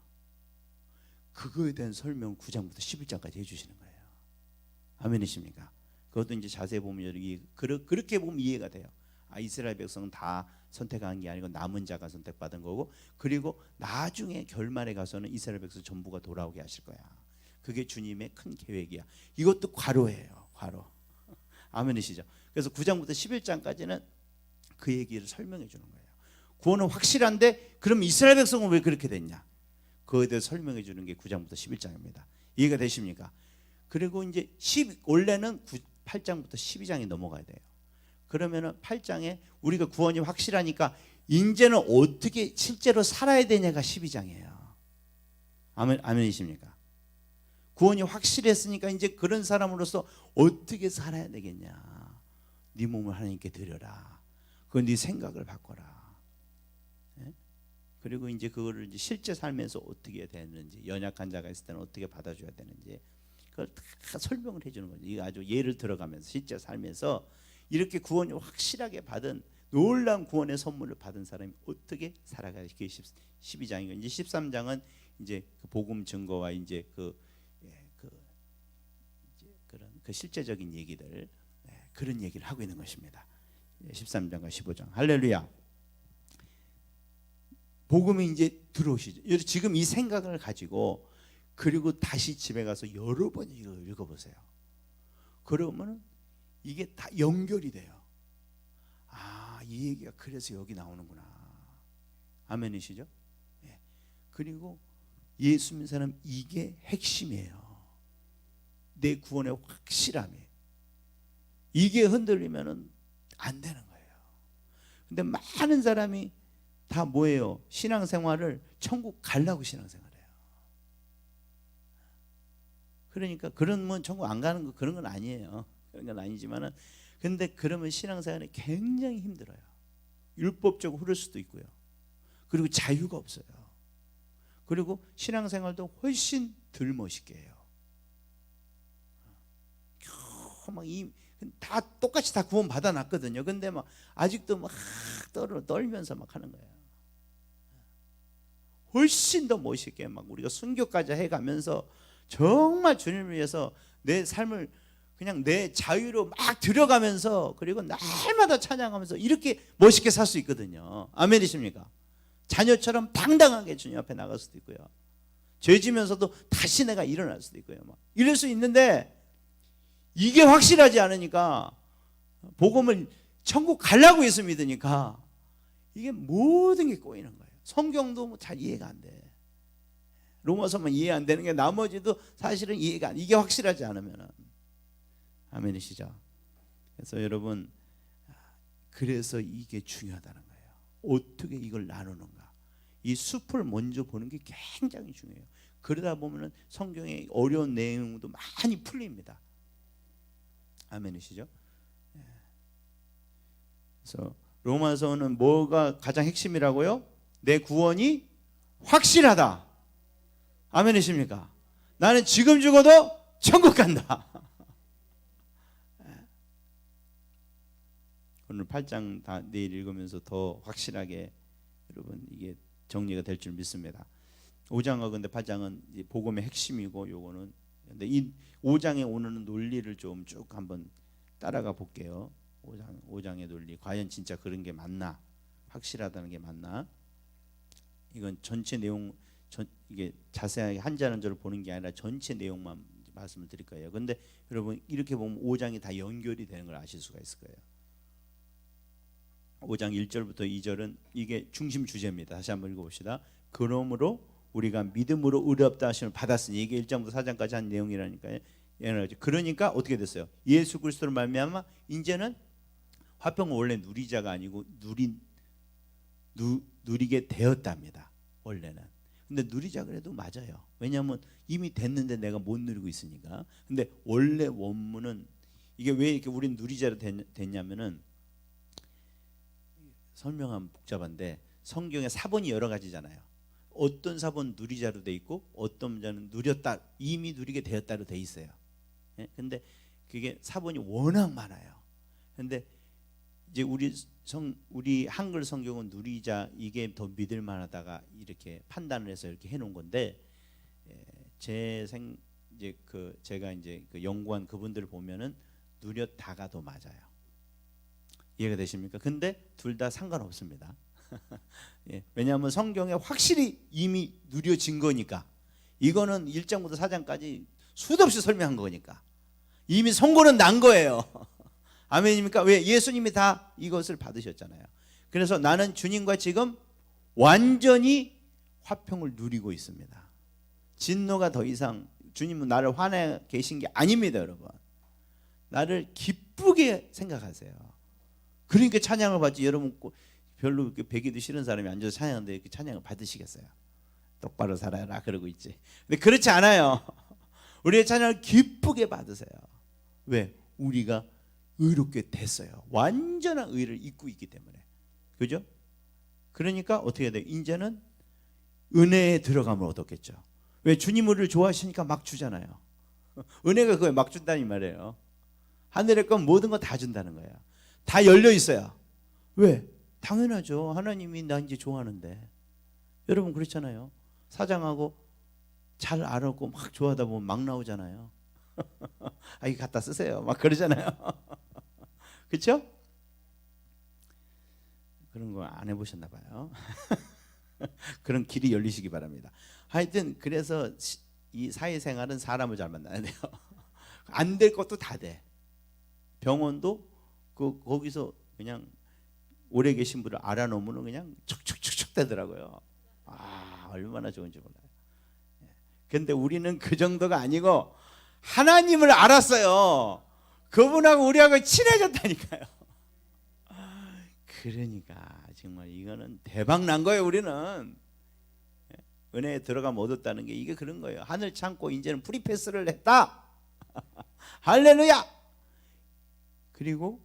그거에 대한 설명을 9장부터 11장까지 해주시는 거예요. 아멘이십니까? 그것도 이제 자세히 보면 그렇게 보면 이해가 돼요. 이스라엘 백성은 다 선택한 게 아니고 남은 자가 선택받은 거고, 그리고 나중에 결말에 가서는 이스라엘 백성 전부가 돌아오게 하실 거야. 그게 주님의 큰 계획이야. 이것도 괄호예요. 괄호. 아멘이시죠? 그래서 9장부터 11장까지는 그 얘기를 설명해 주는 거예요. 구원은 확실한데 그럼 이스라엘 백성은 왜 그렇게 됐냐? 그거에 대해 설명해 주는 게 9장부터 11장입니다. 이해가 되십니까? 그리고 이제 원래는 8장부터 12장이 넘어가야 돼요. 그러면은 8장에 우리가 구원이 확실하니까 이제는 어떻게 실제로 살아야 되냐가 12장이에요. 아멘이십니까? 구원이 확실했으니까 이제 그런 사람으로서 어떻게 살아야 되겠냐? 네 몸을 하나님께 드려라. 그건 네 생각을 바꿔라. 네? 그리고 이제 그거를 이제 실제 삶에서 어떻게 해야 되는지, 연약한 자가 있을 때는 어떻게 받아줘야 되는지, 그걸 다 설명을 해주는 거죠. 이거 아주 예를 들어가면서 실제 삶에서 이렇게 구원이 확실하게 받은 놀라운 구원의 선물을 받은 사람이 어떻게 살아가야 돼? 12장이고 이제 13장은 이제 그 복음 증거와 이제 그런 실제적인 얘기들, 그런 얘기를 하고 있는 것입니다. 13장과 15장. 할렐루야. 복음이 이제 들어오시죠. 지금 이 생각을 가지고 그리고 다시 집에 가서 여러 번 이걸 읽어보세요. 그러면 이게 다 연결이 돼요. 이 얘기가 그래서 여기 나오는구나. 아멘이시죠? 네. 그리고 예수 믿는 사람 이게 핵심이에요. 내 구원의 확실함이. 이게 흔들리면은 안 되는 거예요. 근데 많은 사람이 다 뭐예요? 신앙생활을 천국 가려고 신앙생활해요. 그러니까 그런 천국 안 가는 거 그런 건 아니에요. 그런 건 아니지만은 근데 그러면 신앙생활이 굉장히 힘들어요. 율법적으로 흐를 수도 있고요. 그리고 자유가 없어요. 그리고 신앙생활도 훨씬 덜 멋있게 해요. 다 똑같이 다 구원 받아놨거든요. 근데 막 아직도 막 떨면서 막 하는 거예요. 훨씬 더 멋있게 막 우리가 순교까지 해가면서 정말 주님을 위해서 내 삶을 그냥 내 자유로 막 들여가면서 그리고 날마다 찬양하면서 이렇게 멋있게 살 수 있거든요. 아멘이십니까? 자녀처럼 당당하게 주님 앞에 나갈 수도 있고요. 죄 지면서도 다시 내가 일어날 수도 있고요. 막 이럴 수 있는데 이게 확실하지 않으니까 복음을 천국 가려고 해서 믿으니까 이게 모든 게 꼬이는 거예요. 성경도 뭐 잘 이해가 안 돼. 로마서만 이해 안 되는 게 나머지도 사실은 이해가 안 돼. 이게 확실하지 않으면은. 아멘이시죠? 그래서 여러분, 그래서 이게 중요하다는 거예요. 어떻게 이걸 나누는가? 이 숲을 먼저 보는 게 굉장히 중요해요. 그러다 보면은 성경의 어려운 내용도 많이 풀립니다. 아멘이시죠? 그래서 로마서는 뭐가 가장 핵심이라고요? 내 구원이 확실하다. 아멘이십니까? 나는 지금 죽어도 천국 간다. 오늘 8장 다 내일 읽으면서 더 확실하게 여러분 이게 정리가 될 줄 믿습니다. 5장과 근데 8장은 복음의 핵심이고 요거는 근데 이 5장에 오는 논리를 좀 쭉 한번 따라가 볼게요. 5장의 논리 과연 진짜 그런 게 맞나? 확실하다는 게 맞나? 이건 전체 내용 이게 자세하게 한 절 한 절을 보는 게 아니라 전체 내용만 말씀을 드릴 거예요. 근데 여러분 이렇게 보면 5장이 다 연결이 되는 걸 아실 수가 있을 거예요. 5장 1절부터 2절은 이게 중심 주제입니다. 다시 한번 읽어봅시다. 그러므로 우리가 믿음으로 의롭다 하심을 받았으니 이게 1장부터 4장까지 한 내용이라니까요. 그러니까 어떻게 됐어요? 예수 그리스도로 말미암아 이제는 화평은 원래 누리자가 아니고 누리게 되었답니다. 원래는. 근데 누리자 그래도 맞아요. 왜냐하면 이미 됐는데 내가 못 누리고 있으니까. 근데 원래 원문은 이게 왜 이렇게 우린 누리자로 됐냐면은 설명하면 복잡한데 성경에 사본이 여러 가지잖아요. 어떤 사본 누리자로 돼 있고 어떤 자는 누렸다 이미 누리게 되었다로 돼 있어요. 근데 그게 사본이 워낙 많아요. 근데 이제 우리 한글 성경은 누리자 이게 더 믿을 만하다가 이렇게 판단을 해서 이렇게 해놓은 건데 제가 이제 그 연구한 그분들을 보면은 누렸다가 더 맞아요. 이해가 되십니까? 근데 둘 다 상관없습니다. 예, 왜냐하면 성경에 확실히 이미 누려진 거니까. 이거는 1장부터 4장까지 수도 없이 설명한 거니까 이미 선고는 난 거예요. 아멘입니까? 왜? 예수님이 다 이것을 받으셨잖아요. 그래서 나는 주님과 지금 완전히 화평을 누리고 있습니다. 진노가 더 이상 주님은 나를 화내 계신 게 아닙니다. 여러분 나를 기쁘게 생각하세요. 그러니까 찬양을 받지. 여러분 별로 이렇게 배기도 싫은 사람이 앉아서 찬양하는데 이렇게 찬양을 받으시겠어요? 똑바로 살아라 그러고 있지. 근데 그렇지 않아요. 우리의 찬양을 기쁘게 받으세요. 왜? 우리가 의롭게 됐어요. 완전한 의를 입고 있기 때문에. 그죠? 그러니까 어떻게 돼요? 이제는 은혜에 들어가면 얻었겠죠. 왜? 주님 우리를 좋아하시니까 막 주잖아요. 은혜가 그거에 막 준다는 말이에요. 하늘의 건 모든 거 다 준다는 거예요. 다 열려 있어요. 왜? 당연하죠. 하나님이 나 이제 좋아하는데. 여러분 그렇잖아요. 사장하고 잘 알았고 막 좋아하다 보면 막 나오잖아요. 아, 이거 갖다 쓰세요. 막 그러잖아요. 그렇죠? 그런 거 안 해보셨나 봐요. 그런 길이 열리시기 바랍니다. 하여튼 그래서 이 사회생활은 사람을 잘 만나야 돼요. 안 될 것도 다 돼. 병원도 거기서 그냥 오래 계신 분을 알아놓으면 그냥 척척척척 되더라고요. 아, 얼마나 좋은지 몰라요. 근데 우리는 그 정도가 아니고 하나님을 알았어요. 그분하고 우리하고 친해졌다니까요. 그러니까 정말 이거는 대박 난 거예요. 우리는 은혜에 들어가면 얻었다는 게 이게 그런 거예요. 하늘 참고 이제는 프리패스를 했다. 할렐루야. 그리고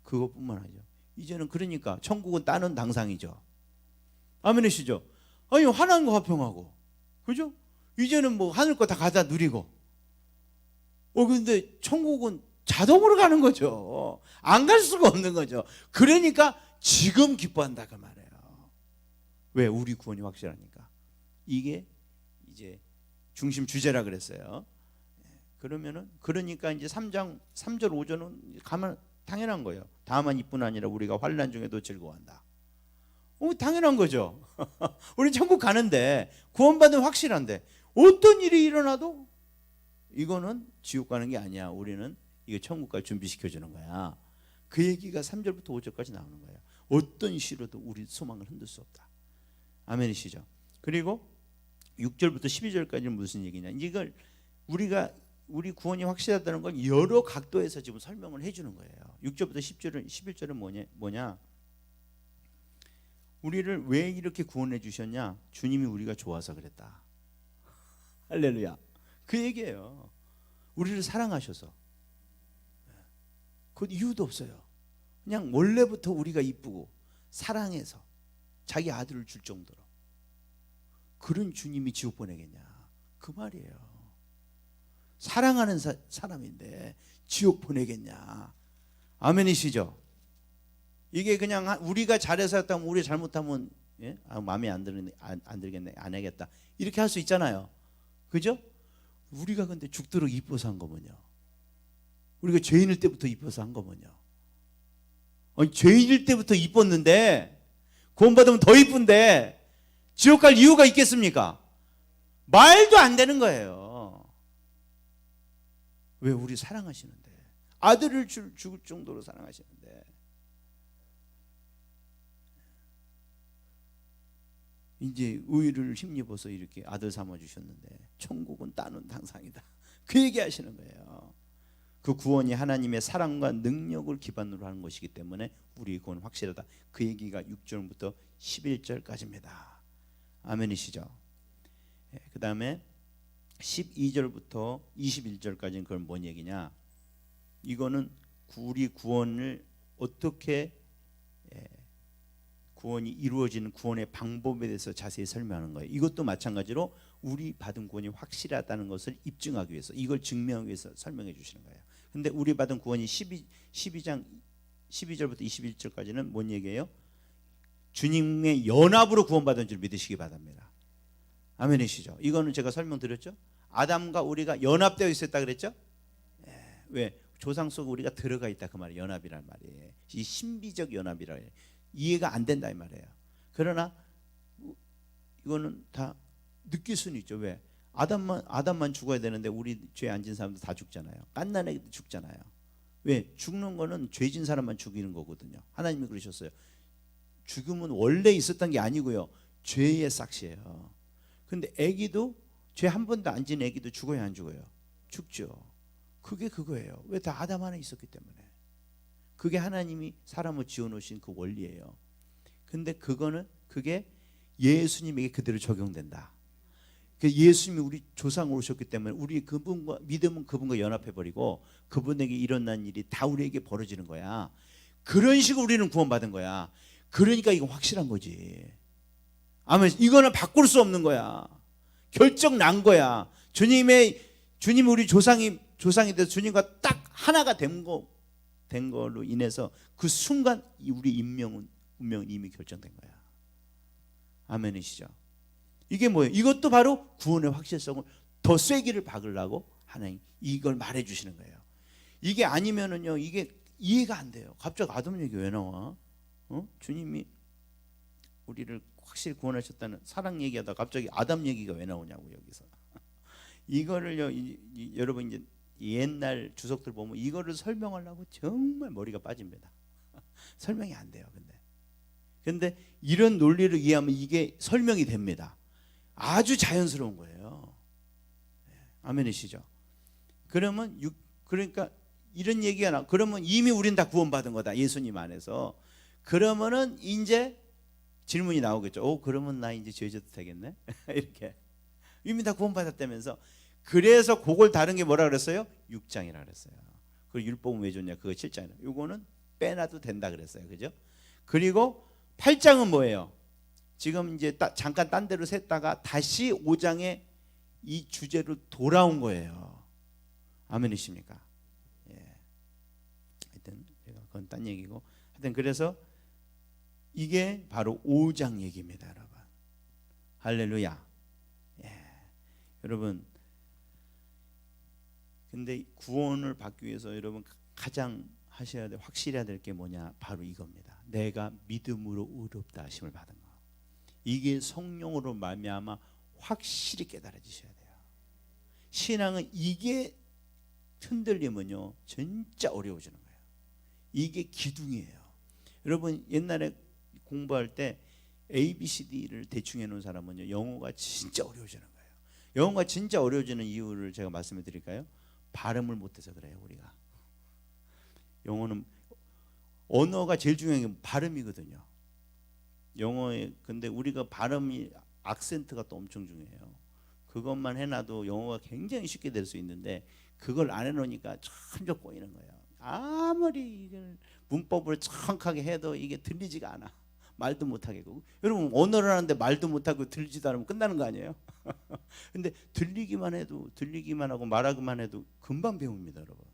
그것뿐만 아니죠. 이제는 그러니까 천국은 따는 당상이죠. 아멘이시죠? 아니 하나님과 화평하고, 그죠? 이제는 뭐 하늘 거 다 가다 누리고. 근데 천국은 자동으로 가는 거죠. 안 갈 수가 없는 거죠. 그러니까 지금 기뻐한다 그 말이에요. 왜? 우리 구원이 확실하니까. 이게 이제 중심 주제라 그랬어요. 그러니까 이제 3장 3절 5절은 가만 당연한 거예요. 다만 이뿐 아니라 우리가 환난 중에도 즐거워한다. 당연한 거죠. 우리 천국 가는데 구원받은 확실한데 어떤 일이 일어나도 이거는 지옥 가는 게 아니야. 우리는 이거 천국까지 준비시켜 주는 거야. 그 얘기가 3절부터 5절까지 나오는 거예요. 어떤 시로도 우리 소망을 흔들 수 없다. 아멘이시죠? 그리고 6절부터 12절까지는 무슨 얘기냐? 이걸 우리 구원이 확실하다는 건 여러 각도에서 지금 설명을 해주는 거예요. 6절부터 11절은 뭐냐? 우리를 왜 이렇게 구원해 주셨냐? 주님이 우리가 좋아서 그랬다. 할렐루야. 그 얘기예요. 우리를 사랑하셔서. 그 이유도 없어요. 그냥 원래부터 우리가 이쁘고 사랑해서 자기 아들을 줄 정도로. 그런 주님이 지옥 보내겠냐? 그 말이에요. 사랑하는 사람인데 지옥 보내겠냐? 아멘이시죠? 이게 그냥 우리가 잘해서 했다면, 우리 잘못하면 예? 마음에 안 들겠네, 안 하겠다, 이렇게 할 수 있잖아요. 그죠? 우리가 근데 죽도록 이뻐서 한 거면요, 우리가 죄인일 때부터 이뻐서 한 거면요, 아니, 죄인일 때부터 이뻤는데 구원받으면 더 이쁜데 지옥 갈 이유가 있겠습니까? 말도 안 되는 거예요. 왜? 우리 사랑하시는데, 아들을 죽을 정도로 사랑하시는데. 이제 의를 힘입어서 이렇게 아들 삼아 주셨는데 천국은 따놓은 당상이다, 그 얘기 하시는 거예요. 그 구원이 하나님의 사랑과 능력을 기반으로 하는 것이기 때문에 우리 구원 확실하다. 그 얘기가 6절부터 11절까지입니다. 아멘이시죠? 그 다음에 12절부터 21절까지는 그건 뭔 얘기냐? 이거는 우리 구원을 어떻게 구원이 이루어지는 구원의 방법에 대해서 자세히 설명하는 거예요. 이것도 마찬가지로 우리 받은 구원이 확실하다는 것을 입증하기 위해서, 이걸 증명하기 위해서 설명해 주시는 거예요. 근데 우리 받은 구원이 12장 12절부터 21절까지는 뭔 얘기예요? 주님의 연합으로 구원받은 줄 믿으시기 바랍니다. 아멘이시죠? 이거는 제가 설명드렸죠? 아담과 우리가 연합되어 있었다 그랬죠? 왜? 조상 속에 우리가 들어가 있다, 그 말이에요. 연합이란 말이에요. 이 신비적 연합이라 해요. 이해가 안 된다 이 말이에요. 그러나 이거는 다 느낄 수는 있죠. 왜? 아담만 죽어야 되는데 우리 죄 안 진 사람도 다 죽잖아요. 갓난 애기도 죽잖아요. 왜? 죽는 거는 죄 진 사람만 죽이는 거거든요. 하나님이 그러셨어요. 죽음은 원래 있었던 게 아니고요, 죄의 싹시예요. 근데 애기도, 죄 한 번도 안 진 애기도 죽어요, 안 죽어요? 죽죠. 그게 그거예요. 왜? 다 아담 안에 있었기 때문에. 그게 하나님이 사람을 지어놓으신 그 원리예요. 근데 그게 예수님에게 그대로 적용된다. 예수님이 우리 조상으로 오셨기 때문에 우리 그분과 믿음은 그분과 연합해버리고 그분에게 일어난 일이 다 우리에게 벌어지는 거야. 그런 식으로 우리는 구원받은 거야. 그러니까 이거 확실한 거지. 아멘. 이거는 바꿀 수 없는 거야. 결정 난 거야. 주님이 우리 조상이 돼서 주님과 딱 하나가 된 걸로 인해서 그 순간 우리 운명은 이미 결정된 거야. 아멘이시죠? 이게 뭐예요? 이것도 바로 구원의 확실성을 더 쐐기를 박으려고 하나님 이걸 말해 주시는 거예요. 이게 아니면은요, 이게 이해가 안 돼요. 갑자기 아담 얘기 왜 나와? 주님이 우리를 확실히 구원하셨다는 사랑 얘기하다 갑자기 아담 얘기가 왜 나오냐고 여기서. 이거를요, 여러분 이제 옛날 주석들 보면 이거를 설명하려고 정말 머리가 빠집니다. 설명이 안 돼요. 근데 이런 논리를 이해하면 이게 설명이 됩니다. 아주 자연스러운 거예요. 아멘이시죠? 그러니까 이런 얘기가 나. 그러면 이미 우린 다 구원받은 거다, 예수님 안에서. 그러면은 이제 질문이 나오겠죠. 그러면 나 이제 죄져도 되겠네? 이렇게. 이미 다 구원받았다면서. 그래서 그걸 다른 게 뭐라 그랬어요? 6장이라 그랬어요. 그 율법은 왜 줬냐? 그거 7장이라. 이거는 빼놔도 된다 그랬어요. 그죠? 그리고 8장은 뭐예요? 지금 이제 잠깐 딴 데로 샜다가 다시 5장에 이 주제로 돌아온 거예요. 아멘이십니까? 예. 하여튼 그건 딴 얘기고. 하여튼 그래서 이게 바로 5장 얘기입니다, 여러분. 할렐루야. 예. 여러분, 근데 구원을 받기 위해서 여러분 가장 하셔야 돼, 확실해야 될 게 뭐냐? 바로 이겁니다. 내가 믿음으로 의롭다 하심을 받은 거. 이게 성령으로 말미암아 확실히 깨달아지셔야 돼요. 신앙은 이게 흔들리면요 진짜 어려워지는 거예요. 이게 기둥이에요. 여러분 옛날에 공부할 때 ABCD를 대충 해놓은 사람은요 영어가 진짜 어려워지는 거예요. 영어가 진짜 어려워지는 이유를 제가 말씀을 드릴까요? 발음을 못해서 그래요. 우리가 영어는 언어가 제일 중요한 게 발음이거든요. 영어에 근데 우리가 발음이 악센트가 또 엄청 중요해요. 그것만 해놔도 영어가 굉장히 쉽게 될 수 있는데 그걸 안 해놓으니까 점점 꼬이는 거예요. 아무리 이걸 문법을 정확하게 해도 이게 들리지가 않아. 말도 못하겠고. 여러분 언어를 하는데 말도 못하고 들리지도 않으면 끝나는 거 아니에요? 근데 들리기만 하고 말하기만 해도 금방 배웁니다, 여러분.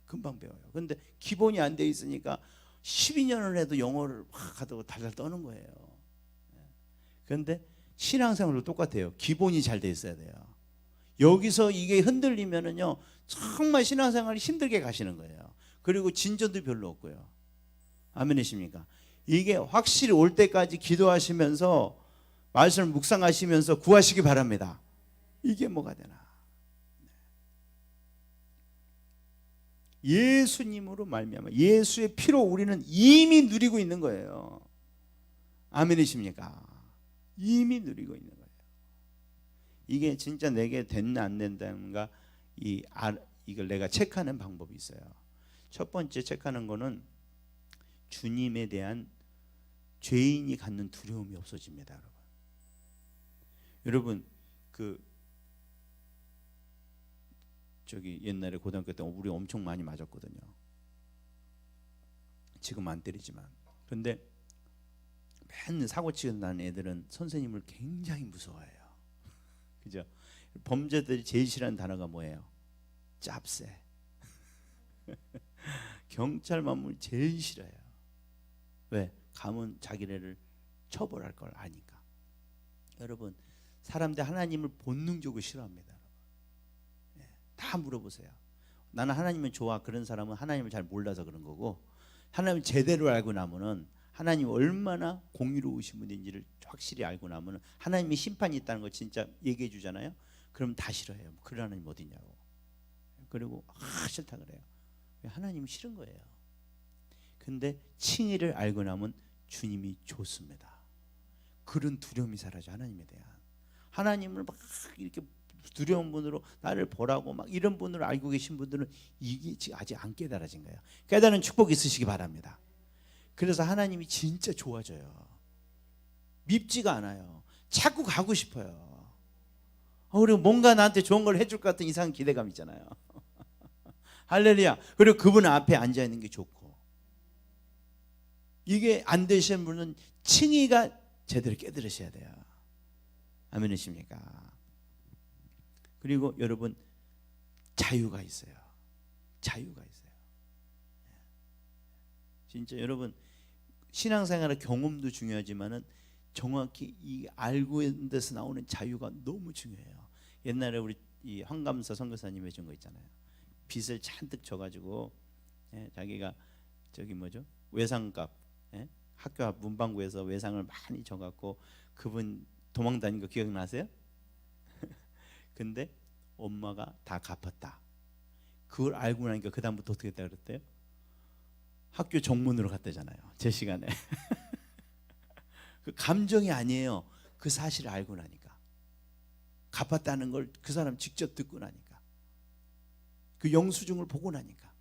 금방 배워요. 근데 기본이 안 돼 있으니까 12년을 해도 영어를 막 하다가 달달 떠는 거예요. 그런데 신앙생활도 똑같아요. 기본이 잘 돼 있어야 돼요. 여기서 이게 흔들리면은요 정말 신앙생활이 힘들게 가시는 거예요. 그리고 진전도 별로 없고요. 아멘이십니까? 이게 확실히 올 때까지 기도하시면서 말씀을 묵상하시면서 구하시기 바랍니다. 이게 뭐가 되나? 예수님으로 말미암아 예수의 피로 우리는 이미 누리고 있는 거예요. 아멘이십니까? 이미 누리고 있는 거예요. 이게 진짜 내게 됐나 안 된다는가 이걸 내가 체크하는 방법이 있어요. 첫 번째 체크하는 거는 주님에 대한 죄인이 갖는 두려움이 없어집니다, 여러분. 여러분 저기 옛날에 고등학교 때 우리 엄청 많이 맞았거든요. 지금 안 때리지만. 근데 맨날 사고 치고 나는 애들은 선생님을 굉장히 무서워해요. 그죠? 범죄들이 제일 싫어하는 단어가 뭐예요? 짭새. 경찰만물 제일 싫어해요. 왜? 가면 자기네를 처벌할 걸 아니까. 여러분 사람들 하나님을 본능적으로 싫어합니다. 다 물어보세요. 나는 하나님은 좋아. 그런 사람은 하나님을 잘 몰라서 그런 거고, 하나님을 제대로 알고 나면은 하나님 얼마나 공의로우신 분인지를 확실히 알고 나면은 하나님의 심판이 있다는 거 진짜 얘기해 주잖아요. 그럼 다 싫어해요. 그런 하나님 어디냐고. 그리고 싫다 그래요. 하나님이 싫은 거예요. 근데 칭의를 알고 나면 주님이 좋습니다. 그런 두려움이 사라져. 하나님에 대한 하나님을 막 이렇게 두려운 분으로 나를 보라고 막 이런 분으로 알고 계신 분들은 이게 아직 안 깨달아진 거예요. 깨달은 축복이 있으시기 바랍니다. 그래서 하나님이 진짜 좋아져요. 밉지가 않아요. 자꾸 가고 싶어요. 그리고 뭔가 나한테 좋은 걸 해줄 것 같은 이상한 기대감 있잖아요. 할렐루야. 그리고 그분 앞에 앉아 있는 게 좋고. 이게 안 되시는 분은 칭의가 제대로 깨달으셔야 돼요. 아멘이십니까? 그리고 여러분 자유가 있어요. 자유가 있어요. 진짜 여러분 신앙생활의 경험도 중요하지만은 정확히 이 알고 있는 데서 나오는 자유가 너무 중요해요. 옛날에 우리 이 황감사 선교사님 해준 거 있잖아요. 빚을 잔뜩 져가지고 자기가 저기 뭐죠 외상값 학교 앞 문방구에서 외상을 많이 져갖고 그분 도망 다닌 거 기억나세요? 근데 엄마가 다 갚았다. 그걸 알고 나니까 그 다음부터 어떻게 했다 그랬대요? 학교 정문으로 갔다잖아요. 제 시간에. 그 감정이 아니에요. 그 사실을 알고 나니까. 갚았다는 걸 그 사람 직접 듣고 나니까. 그 영수증을 보고 나니까.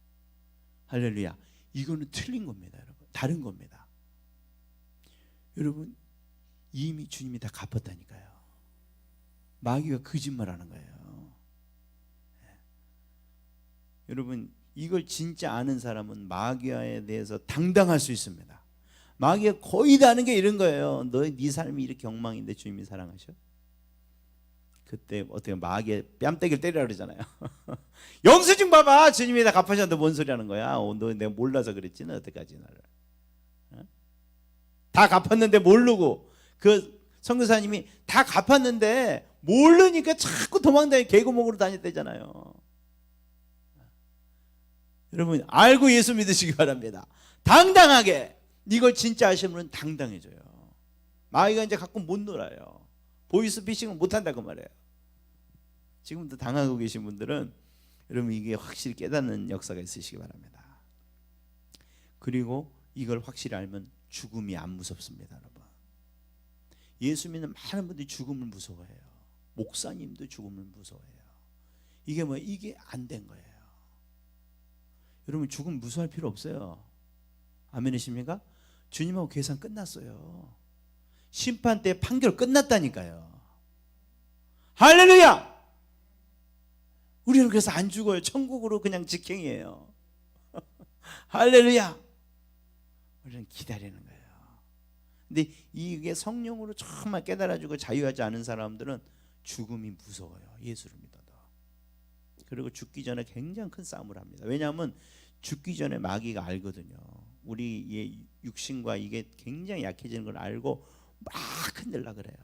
할렐루야. 이거는 틀린 겁니다, 여러분. 다른 겁니다. 여러분 이미 주님이 다 갚았다니까요. 마귀가 거짓말하는 거예요. 여러분 이걸 진짜 아는 사람은 마귀에 대해서 당당할 수 있습니다. 마귀가 거의 다 아는 게 이런 거예요. 네 삶이 이렇게 엉망인데 주님이 사랑하셔? 그때 어떻게 마귀의 뺨때기를 때리라 그러잖아요. 영수증 봐봐. 주님이 다 갚으셨는데 뭔 소리 하는 거야? 너 내가 몰라서 그랬지? 너 어떡하지 나를? 다 갚았는데 모르고 그 선교사님이 다 갚았는데 모르니까 자꾸 도망다니 개구멍으로 다녔대잖아요. 여러분 알고 예수 믿으시기 바랍니다. 당당하게 이걸 진짜 아시는 분은 당당해져요. 마귀가 이제 갖고 못 놀아요. 보이스피싱을 못한다고 말해요. 지금도 당하고 계신 분들은 여러분 이게 확실히 깨닫는 역사가 있으시기 바랍니다. 그리고 이걸 확실히 알면 죽음이 안 무섭습니다, 여러분. 예수 믿는 많은 분들이 죽음을 무서워해요. 목사님도 죽음을 무서워해요. 이게 뭐 이게 안 된 거예요. 여러분 죽음 무서워할 필요 없어요. 아멘이십니까? 주님하고 계산 끝났어요. 심판 때 판결 끝났다니까요. 할렐루야! 우리는 그래서 안 죽어요. 천국으로 그냥 직행이에요. 할렐루야! 우리는 기다리는 거예요. 근데 이게 성령으로 정말 깨달아지고 자유하지 않은 사람들은 죽음이 무서워요. 예수를 믿어도. 그리고 죽기 전에 굉장히 큰 싸움을 합니다. 왜냐하면 죽기 전에 마귀가 알거든요. 우리의 육신과 이게 굉장히 약해지는 걸 알고 막 흔들라 그래요.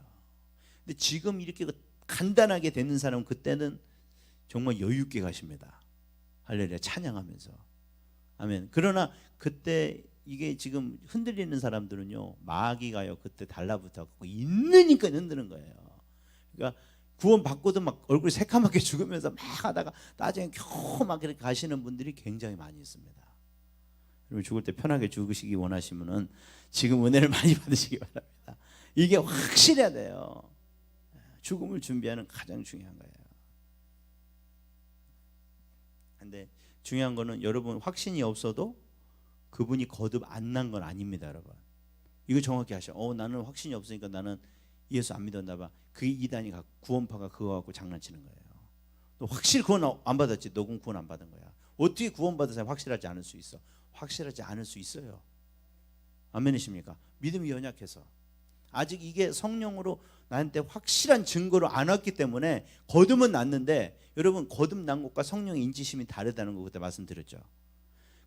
근데 지금 이렇게 간단하게 되는 사람은 그때는 정말 여유 있게 가십니다. 할렐루야, 찬양하면서. 아멘. 그러나 그때 이게 지금 흔들리는 사람들은요, 마귀가요 그때 달라붙어 갖고 있으니까 흔드는 거예요. 그러니까 구원 받고도 막 얼굴이 새카맣게 죽으면서 막 하다가 나중에 겨우 막 이렇게 가시는 분들이 굉장히 많이 있습니다. 여러분 죽을 때 편하게 죽으시기 원하시면은 지금 은혜를 많이 받으시기 바랍니다. 이게 확실해야 돼요. 죽음을 준비하는 가장 중요한 거예요. 근데 중요한 거는 여러분 확신이 없어도 그분이 거듭 안 난 건 아닙니다, 여러분. 이거 정확히 하셔. 나는 확신이 없으니까 나는 예수 안 믿었나 봐. 그게 이단이 구원파가 그거 갖고 장난치는 거예요. 너 확실히 구원 안 받았지? 너 구원 안 받은 거야. 어떻게 구원 받은 사람이 확실하지 않을 수 있어? 확실하지 않을 수 있어요. 아멘이십니까? 믿음이 연약해서 아직 이게 성령으로 나한테 확실한 증거로 안 왔기 때문에 거듭은 났는데, 여러분 거듭 난 것과 성령의 인치심이 다르다는 거 그때 말씀드렸죠.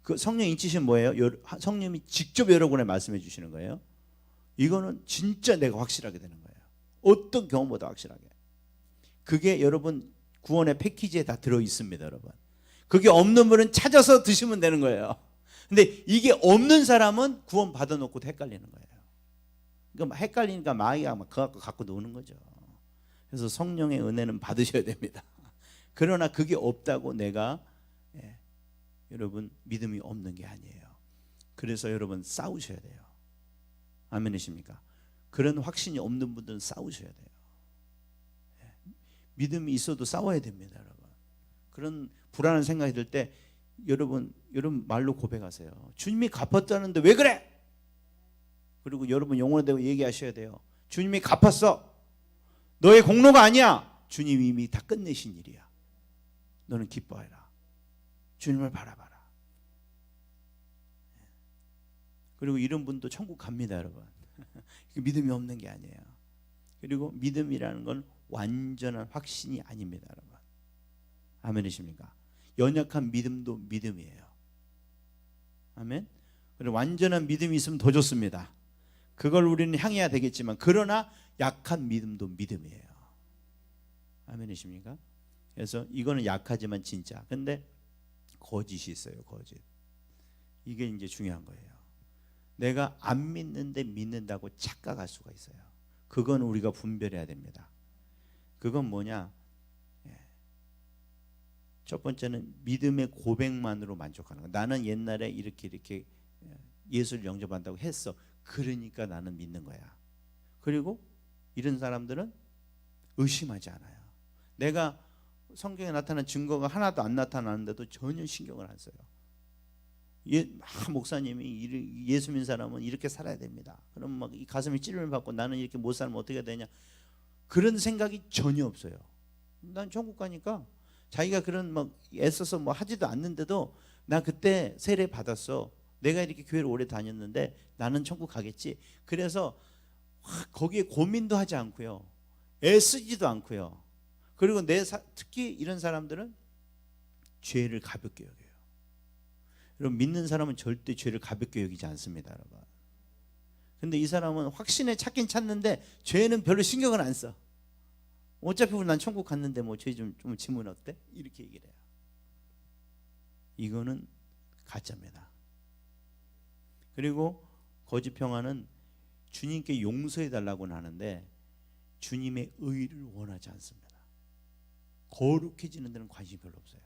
그 성령 인치심 뭐예요? 성령이 직접 여러분에 말씀해 주시는 거예요. 이거는 진짜 내가 확실하게 되는 거예요. 어떤 경험보다 확실하게. 그게 여러분 구원의 패키지에 다 들어 있습니다, 여러분. 그게 없는 분은 찾아서 드시면 되는 거예요. 근데 이게 없는 사람은 구원 받아놓고도 헷갈리는 거예요. 그러니까 헷갈리니까 마귀가 막 그거 갖고 노는 거죠. 그래서 성령의 은혜는 받으셔야 됩니다. 그러나 그게 없다고 내가 여러분 믿음이 없는 게 아니에요. 그래서 여러분 싸우셔야 돼요. 아멘이십니까? 그런 확신이 없는 분들은 싸우셔야 돼요. 믿음이 있어도 싸워야 됩니다, 여러분. 그런 불안한 생각이 들 때 여러분 말로 고백하세요. 주님이 갚았다는데 왜 그래? 그리고 여러분 영혼에 대고 얘기하셔야 돼요. 주님이 갚았어. 너의 공로가 아니야. 주님이 이미 다 끝내신 일이야. 너는 기뻐해라. 주님을 바라봐라. 그리고 이런 분도 천국 갑니다, 여러분. 믿음이 없는 게 아니에요. 그리고 믿음이라는 건 완전한 확신이 아닙니다, 여러분. 아멘이십니까? 연약한 믿음도 믿음이에요. 아멘. 그리고 완전한 믿음이 있으면 더 좋습니다. 그걸 우리는 향해야 되겠지만, 그러나 약한 믿음도 믿음이에요. 아멘이십니까? 그래서 이거는 약하지만 진짜. 근데 거짓이 있어요, 거짓. 이게 이제 중요한 거예요. 내가 안 믿는데 믿는다고 착각할 수가 있어요. 그건 우리가 분별해야 됩니다. 그건 뭐냐? 첫 번째는 믿음의 고백만으로 만족하는 거. 나는 옛날에 이렇게 예수를 영접한다고 했어. 그러니까 나는 믿는 거야. 그리고 이런 사람들은 의심하지 않아요. 내가 성경에 나타난 증거가 하나도 안 나타나는데도 전혀 신경을 안 써요. 목사님이 예수 믿는 사람은 이렇게 살아야 됩니다. 그럼 막 이 가슴이 찔림을 받고 나는 이렇게 못 살면 어떻게 되냐? 그런 생각이 전혀 없어요. 난 천국 가니까 자기가 그런 막 애써서 뭐 하지도 않는데도 나 그때 세례 받았어. 내가 이렇게 교회를 오래 다녔는데 나는 천국 가겠지. 그래서 거기에 고민도 하지 않고요. 애쓰지도 않고요. 그리고 특히 이런 사람들은 죄를 가볍게 여겨요. 여러분 믿는 사람은 절대 죄를 가볍게 여기지 않습니다, 여러분. 근데 이 사람은 확신에 찾긴 찾는데 죄는 별로 신경을 안 써. 어차피 난 천국 갔는데 뭐 죄 좀 지면 어때? 이렇게 얘기를 해요. 이거는 가짜입니다. 그리고 거짓 평화는 주님께 용서해 달라고는 하는데 주님의 의를 원하지 않습니다. 거룩해지는 데는 관심이 별로 없어요.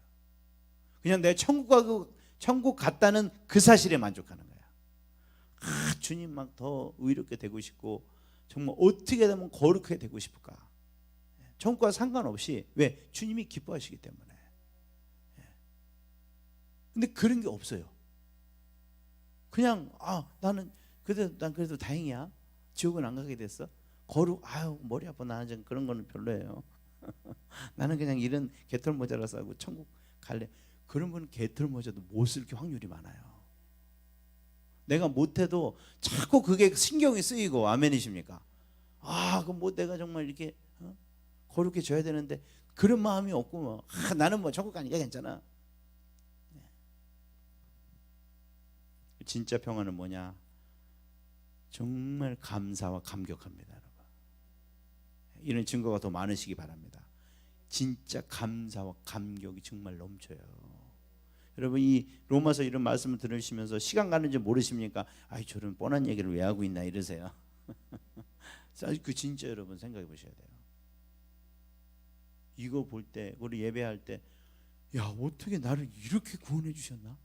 그냥 내가 천국 갔다는 그 사실에 만족하는 거야. 주님 막 더 의롭게 되고 싶고 정말 어떻게 되면 거룩하게 되고 싶을까? 천국과 상관없이. 왜? 주님이 기뻐하시기 때문에. 근데 그런 게 없어요. 그냥 난 그래도 다행이야. 지옥은 안 가게 됐어? 거룩, 아유 머리 아파, 나는 그런 거는 별로예요. 나는 그냥 이런 개털 모자라서 하고 천국 갈래. 그런 분은 개털 모자도 못 쓸 확률이 많아요. 내가 못해도 자꾸 그게 신경이 쓰이고. 아멘이십니까? 아, 그럼 뭐 내가 정말 이렇게 거룩해져야 되는데 그런 마음이 없고 뭐, 나는 뭐 천국 가니까 괜찮아. 진짜 평안은 뭐냐? 정말 감사와 감격합니다, 여러분. 이런 증거가 더 많으시기 바랍니다. 진짜 감사와 감격이 정말 넘쳐요. 여러분, 이 로마서 이런 말씀을 들으시면서 시간 가는 줄 모르십니까? 아이, 저런 뻔한 얘기를 왜 하고 있나 이러세요. 그 진짜 여러분 생각해 보셔야 돼요. 이거 볼 때, 우리 예배할 때, 야, 어떻게 나를 이렇게 구원해 주셨나?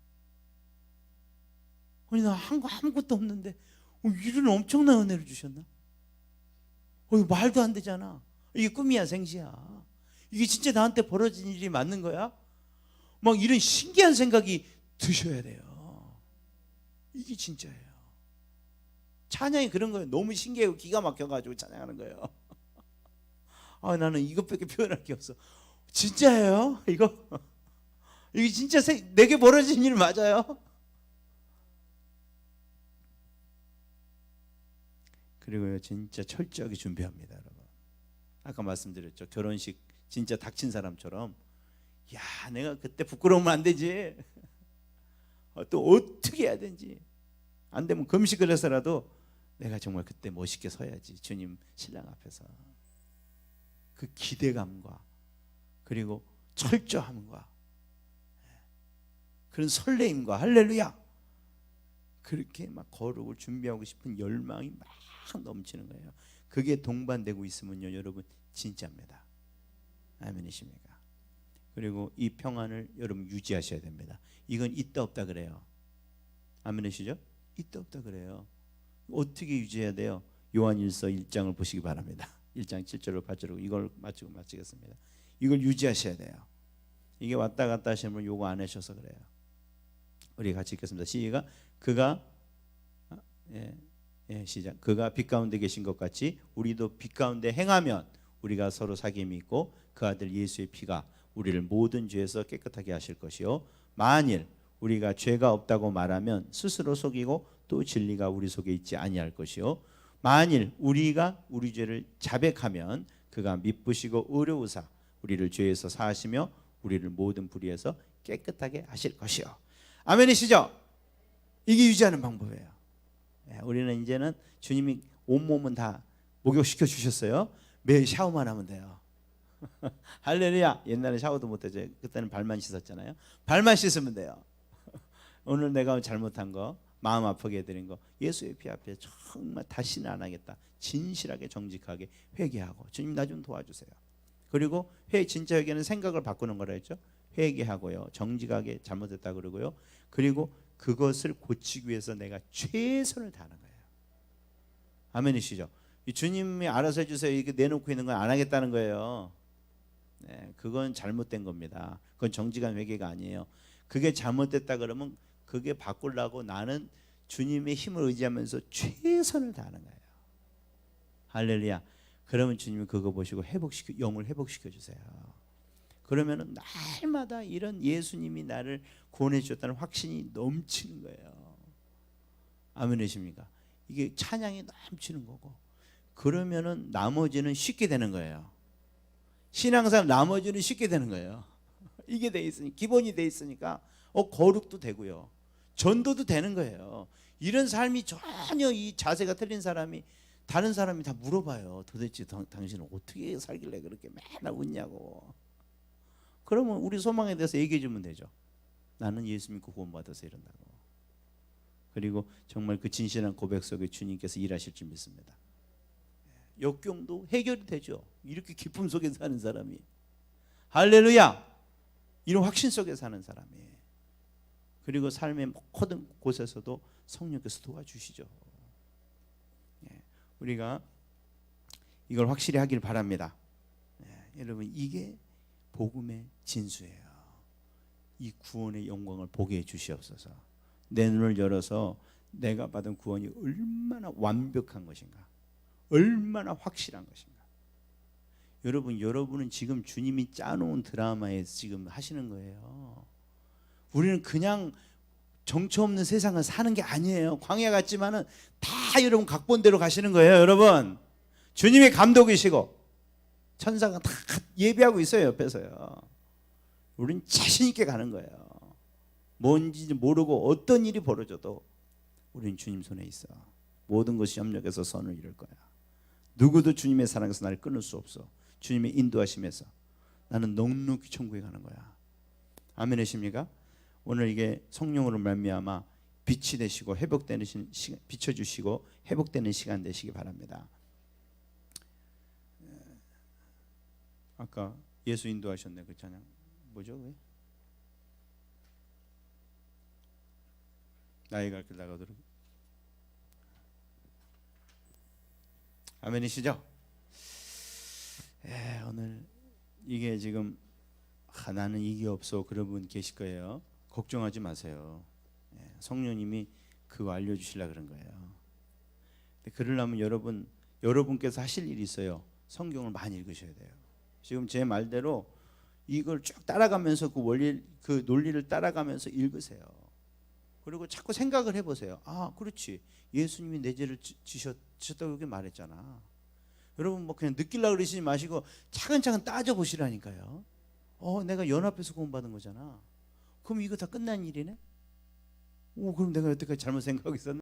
아니, 나 한 거 아무것도 없는데 이런 엄청난 은혜를 주셨나? 이거 말도 안 되잖아. 이게 꿈이야 생시야. 이게 진짜 나한테 벌어진 일이 맞는 거야? 막 이런 신기한 생각이 드셔야 돼요. 이게 진짜예요. 찬양이 그런 거예요. 너무 신기하고 기가 막혀가지고 찬양하는 거예요. 아, 나는 이것밖에 표현할 게 없어. 진짜예요? 이게 진짜 내게 벌어진 일 맞아요? 그리고요, 진짜 철저하게 준비합니다, 여러분. 아까 말씀드렸죠. 결혼식 진짜 닥친 사람처럼, 야, 내가 그때 부끄러우면 안 되지. 또 어떻게 해야 되는지. 안 되면 금식을 해서라도 내가 정말 그때 멋있게 서야지, 주님 신랑 앞에서. 그 기대감과 그리고 철저함과 그런 설레임과, 할렐루야, 그렇게 막 거룩을 준비하고 싶은 열망이 막 넘치는 거예요. 그게 동반되고 있으면요, 여러분 진짜입니다. 아멘이십니까? 그리고 이 평안을 여러분 유지하셔야 됩니다. 이건 있다 없다 그래요. 아멘이시죠? 있다 없다 그래요. 어떻게 유지해야 돼요? 요한일서 1장을 보시기 바랍니다. 1장 7절로 8절로 이걸 마치겠습니다. 이걸 유지하셔야 돼요. 이게 왔다 갔다 하시는 분 요거 안 하셔서 그래요. 우리 같이 읽겠습니다. 시작. 그가 시작. 그가 빛 가운데 계신 것 같이 우리도 빛 가운데 행하면 우리가 서로 사귐이 있고 그 아들 예수의 피가 우리를 모든 죄에서 깨끗하게 하실 것이요, 만일 우리가 죄가 없다고 말하면 스스로 속이고 또 진리가 우리 속에 있지 아니할 것이요, 만일 우리가 우리 죄를 자백하면 그가 미쁘시고 의로우사 우리를 죄에서 사하시며 우리를 모든 불의에서 깨끗하게 하실 것이요. 아멘이시죠? 이게 유지하는 방법이에요. 우리는 이제는 주님이 온몸은 다 목욕시켜 주셨어요. 매일 샤워만 하면 돼요. 할렐루야. 옛날에 샤워도 못했죠. 그때는 발만 씻었잖아요. 발만 씻으면 돼요. 오늘 내가 잘못한 거, 마음 아프게 해드린 거 예수의 피 앞에 정말 다시는 안 하겠다, 진실하게 정직하게 회개하고, 주님 나 좀 도와주세요. 그리고 진짜 회개는 생각을 바꾸는 거라 했죠. 회개하고요, 정직하게 잘못했다 그러고요, 그리고 그것을 고치기 위해서 내가 최선을 다하는 거예요. 아멘이시죠? 주님이 알아서 해주세요 이렇게 내놓고 있는 건 안 하겠다는 거예요. 네, 그건 잘못된 겁니다. 그건 정직한 회개가 아니에요. 그게 잘못됐다 그러면 그게 바꾸려고 나는 주님의 힘을 의지하면서 최선을 다하는 거예요. 할렐루야. 그러면 주님이 그거 보시고 영을 회복시켜 주세요. 그러면은 날마다 이런 예수님이 나를 구원해 주셨다는 확신이 넘치는 거예요. 아멘이십니까? 이게 찬양이 넘치는 거고, 그러면은 나머지는 쉽게 되는 거예요. 신앙생활 나머지는 쉽게 되는 거예요. 이게 돼 있으니, 기본이 돼 있으니까 거룩도 되고요, 전도도 되는 거예요. 이런 삶이 전혀 이 자세가 틀린 사람이, 다른 사람이 다 물어봐요. 도대체 당신은 어떻게 살길래 그렇게 맨날 웃냐고. 그러면 우리 소망에 대해서 얘기해 주면 되죠. 나는 예수 믿고 구원받아서 이런다고. 그리고 정말 그 진실한 고백 속에 주님께서 일하실 줄 믿습니다. 역경도 해결이 되죠. 이렇게 기쁨 속에 사는 사람이. 할렐루야. 이런 확신 속에 사는 사람이. 그리고 삶의 모든 곳에서도 성령께서 도와주시죠. 우리가 이걸 확실히 하길 바랍니다. 여러분, 이게 복음의 진수예요. 이 구원의 영광을 보게 해 주시옵소서. 내 눈을 열어서 내가 받은 구원이 얼마나 완벽한 것인가, 얼마나 확실한 것인가. 여러분은 지금 주님이 짜놓은 드라마에 지금 하시는 거예요. 우리는 그냥 정처 없는 세상을 사는 게 아니에요. 광야 같지만은 다 여러분 각본대로 가시는 거예요. 여러분, 주님이 감독이시고 천사가 다 예비하고 있어요, 옆에서요. 우린 자신 있게 가는 거예요. 뭔지 모르고 어떤 일이 벌어져도 우린 주님 손에 있어. 모든 것이 협력해서 선을 이룰 거야. 누구도 주님의 사랑에서 나를 끊을 수 없어. 주님의 인도하심에서 나는 넉넉히 천국에 가는 거야. 아멘이십니까? 오늘 이게 성령으로 말미암아 빛이 되시고 회복되는 시간, 비춰주시고 회복되는 시간 되시기 바랍니다. 아까 예수 인도하셨네. 그 찬양 뭐죠? 왜? 나의 갈 길 나가도록. 아멘이시죠? 오늘 이게 지금 나는 이게 없어 그런 분 계실 거예요. 걱정하지 마세요. 성령님이 그거 알려주시려 그런 거예요. 근데 그러려면 여러분께서 하실 일이 있어요. 성경을 많이 읽으셔야 돼요. 지금 제 말대로 이걸 쭉 따라가면서 그 논리를 따라가면서 읽으세요. 그리고 자꾸 생각을 해보세요. 아, 그렇지. 예수님이 내 죄를 지셨다고 그렇게 말했잖아. 여러분 뭐 그냥 느끼려고 그러시지 마시고 차근차근 따져보시라니까요. 내가 연합해서 구원받은 거잖아. 그럼 이거 다 끝난 일이네? 그럼 내가 여태까지 잘못 생각하고 있었나?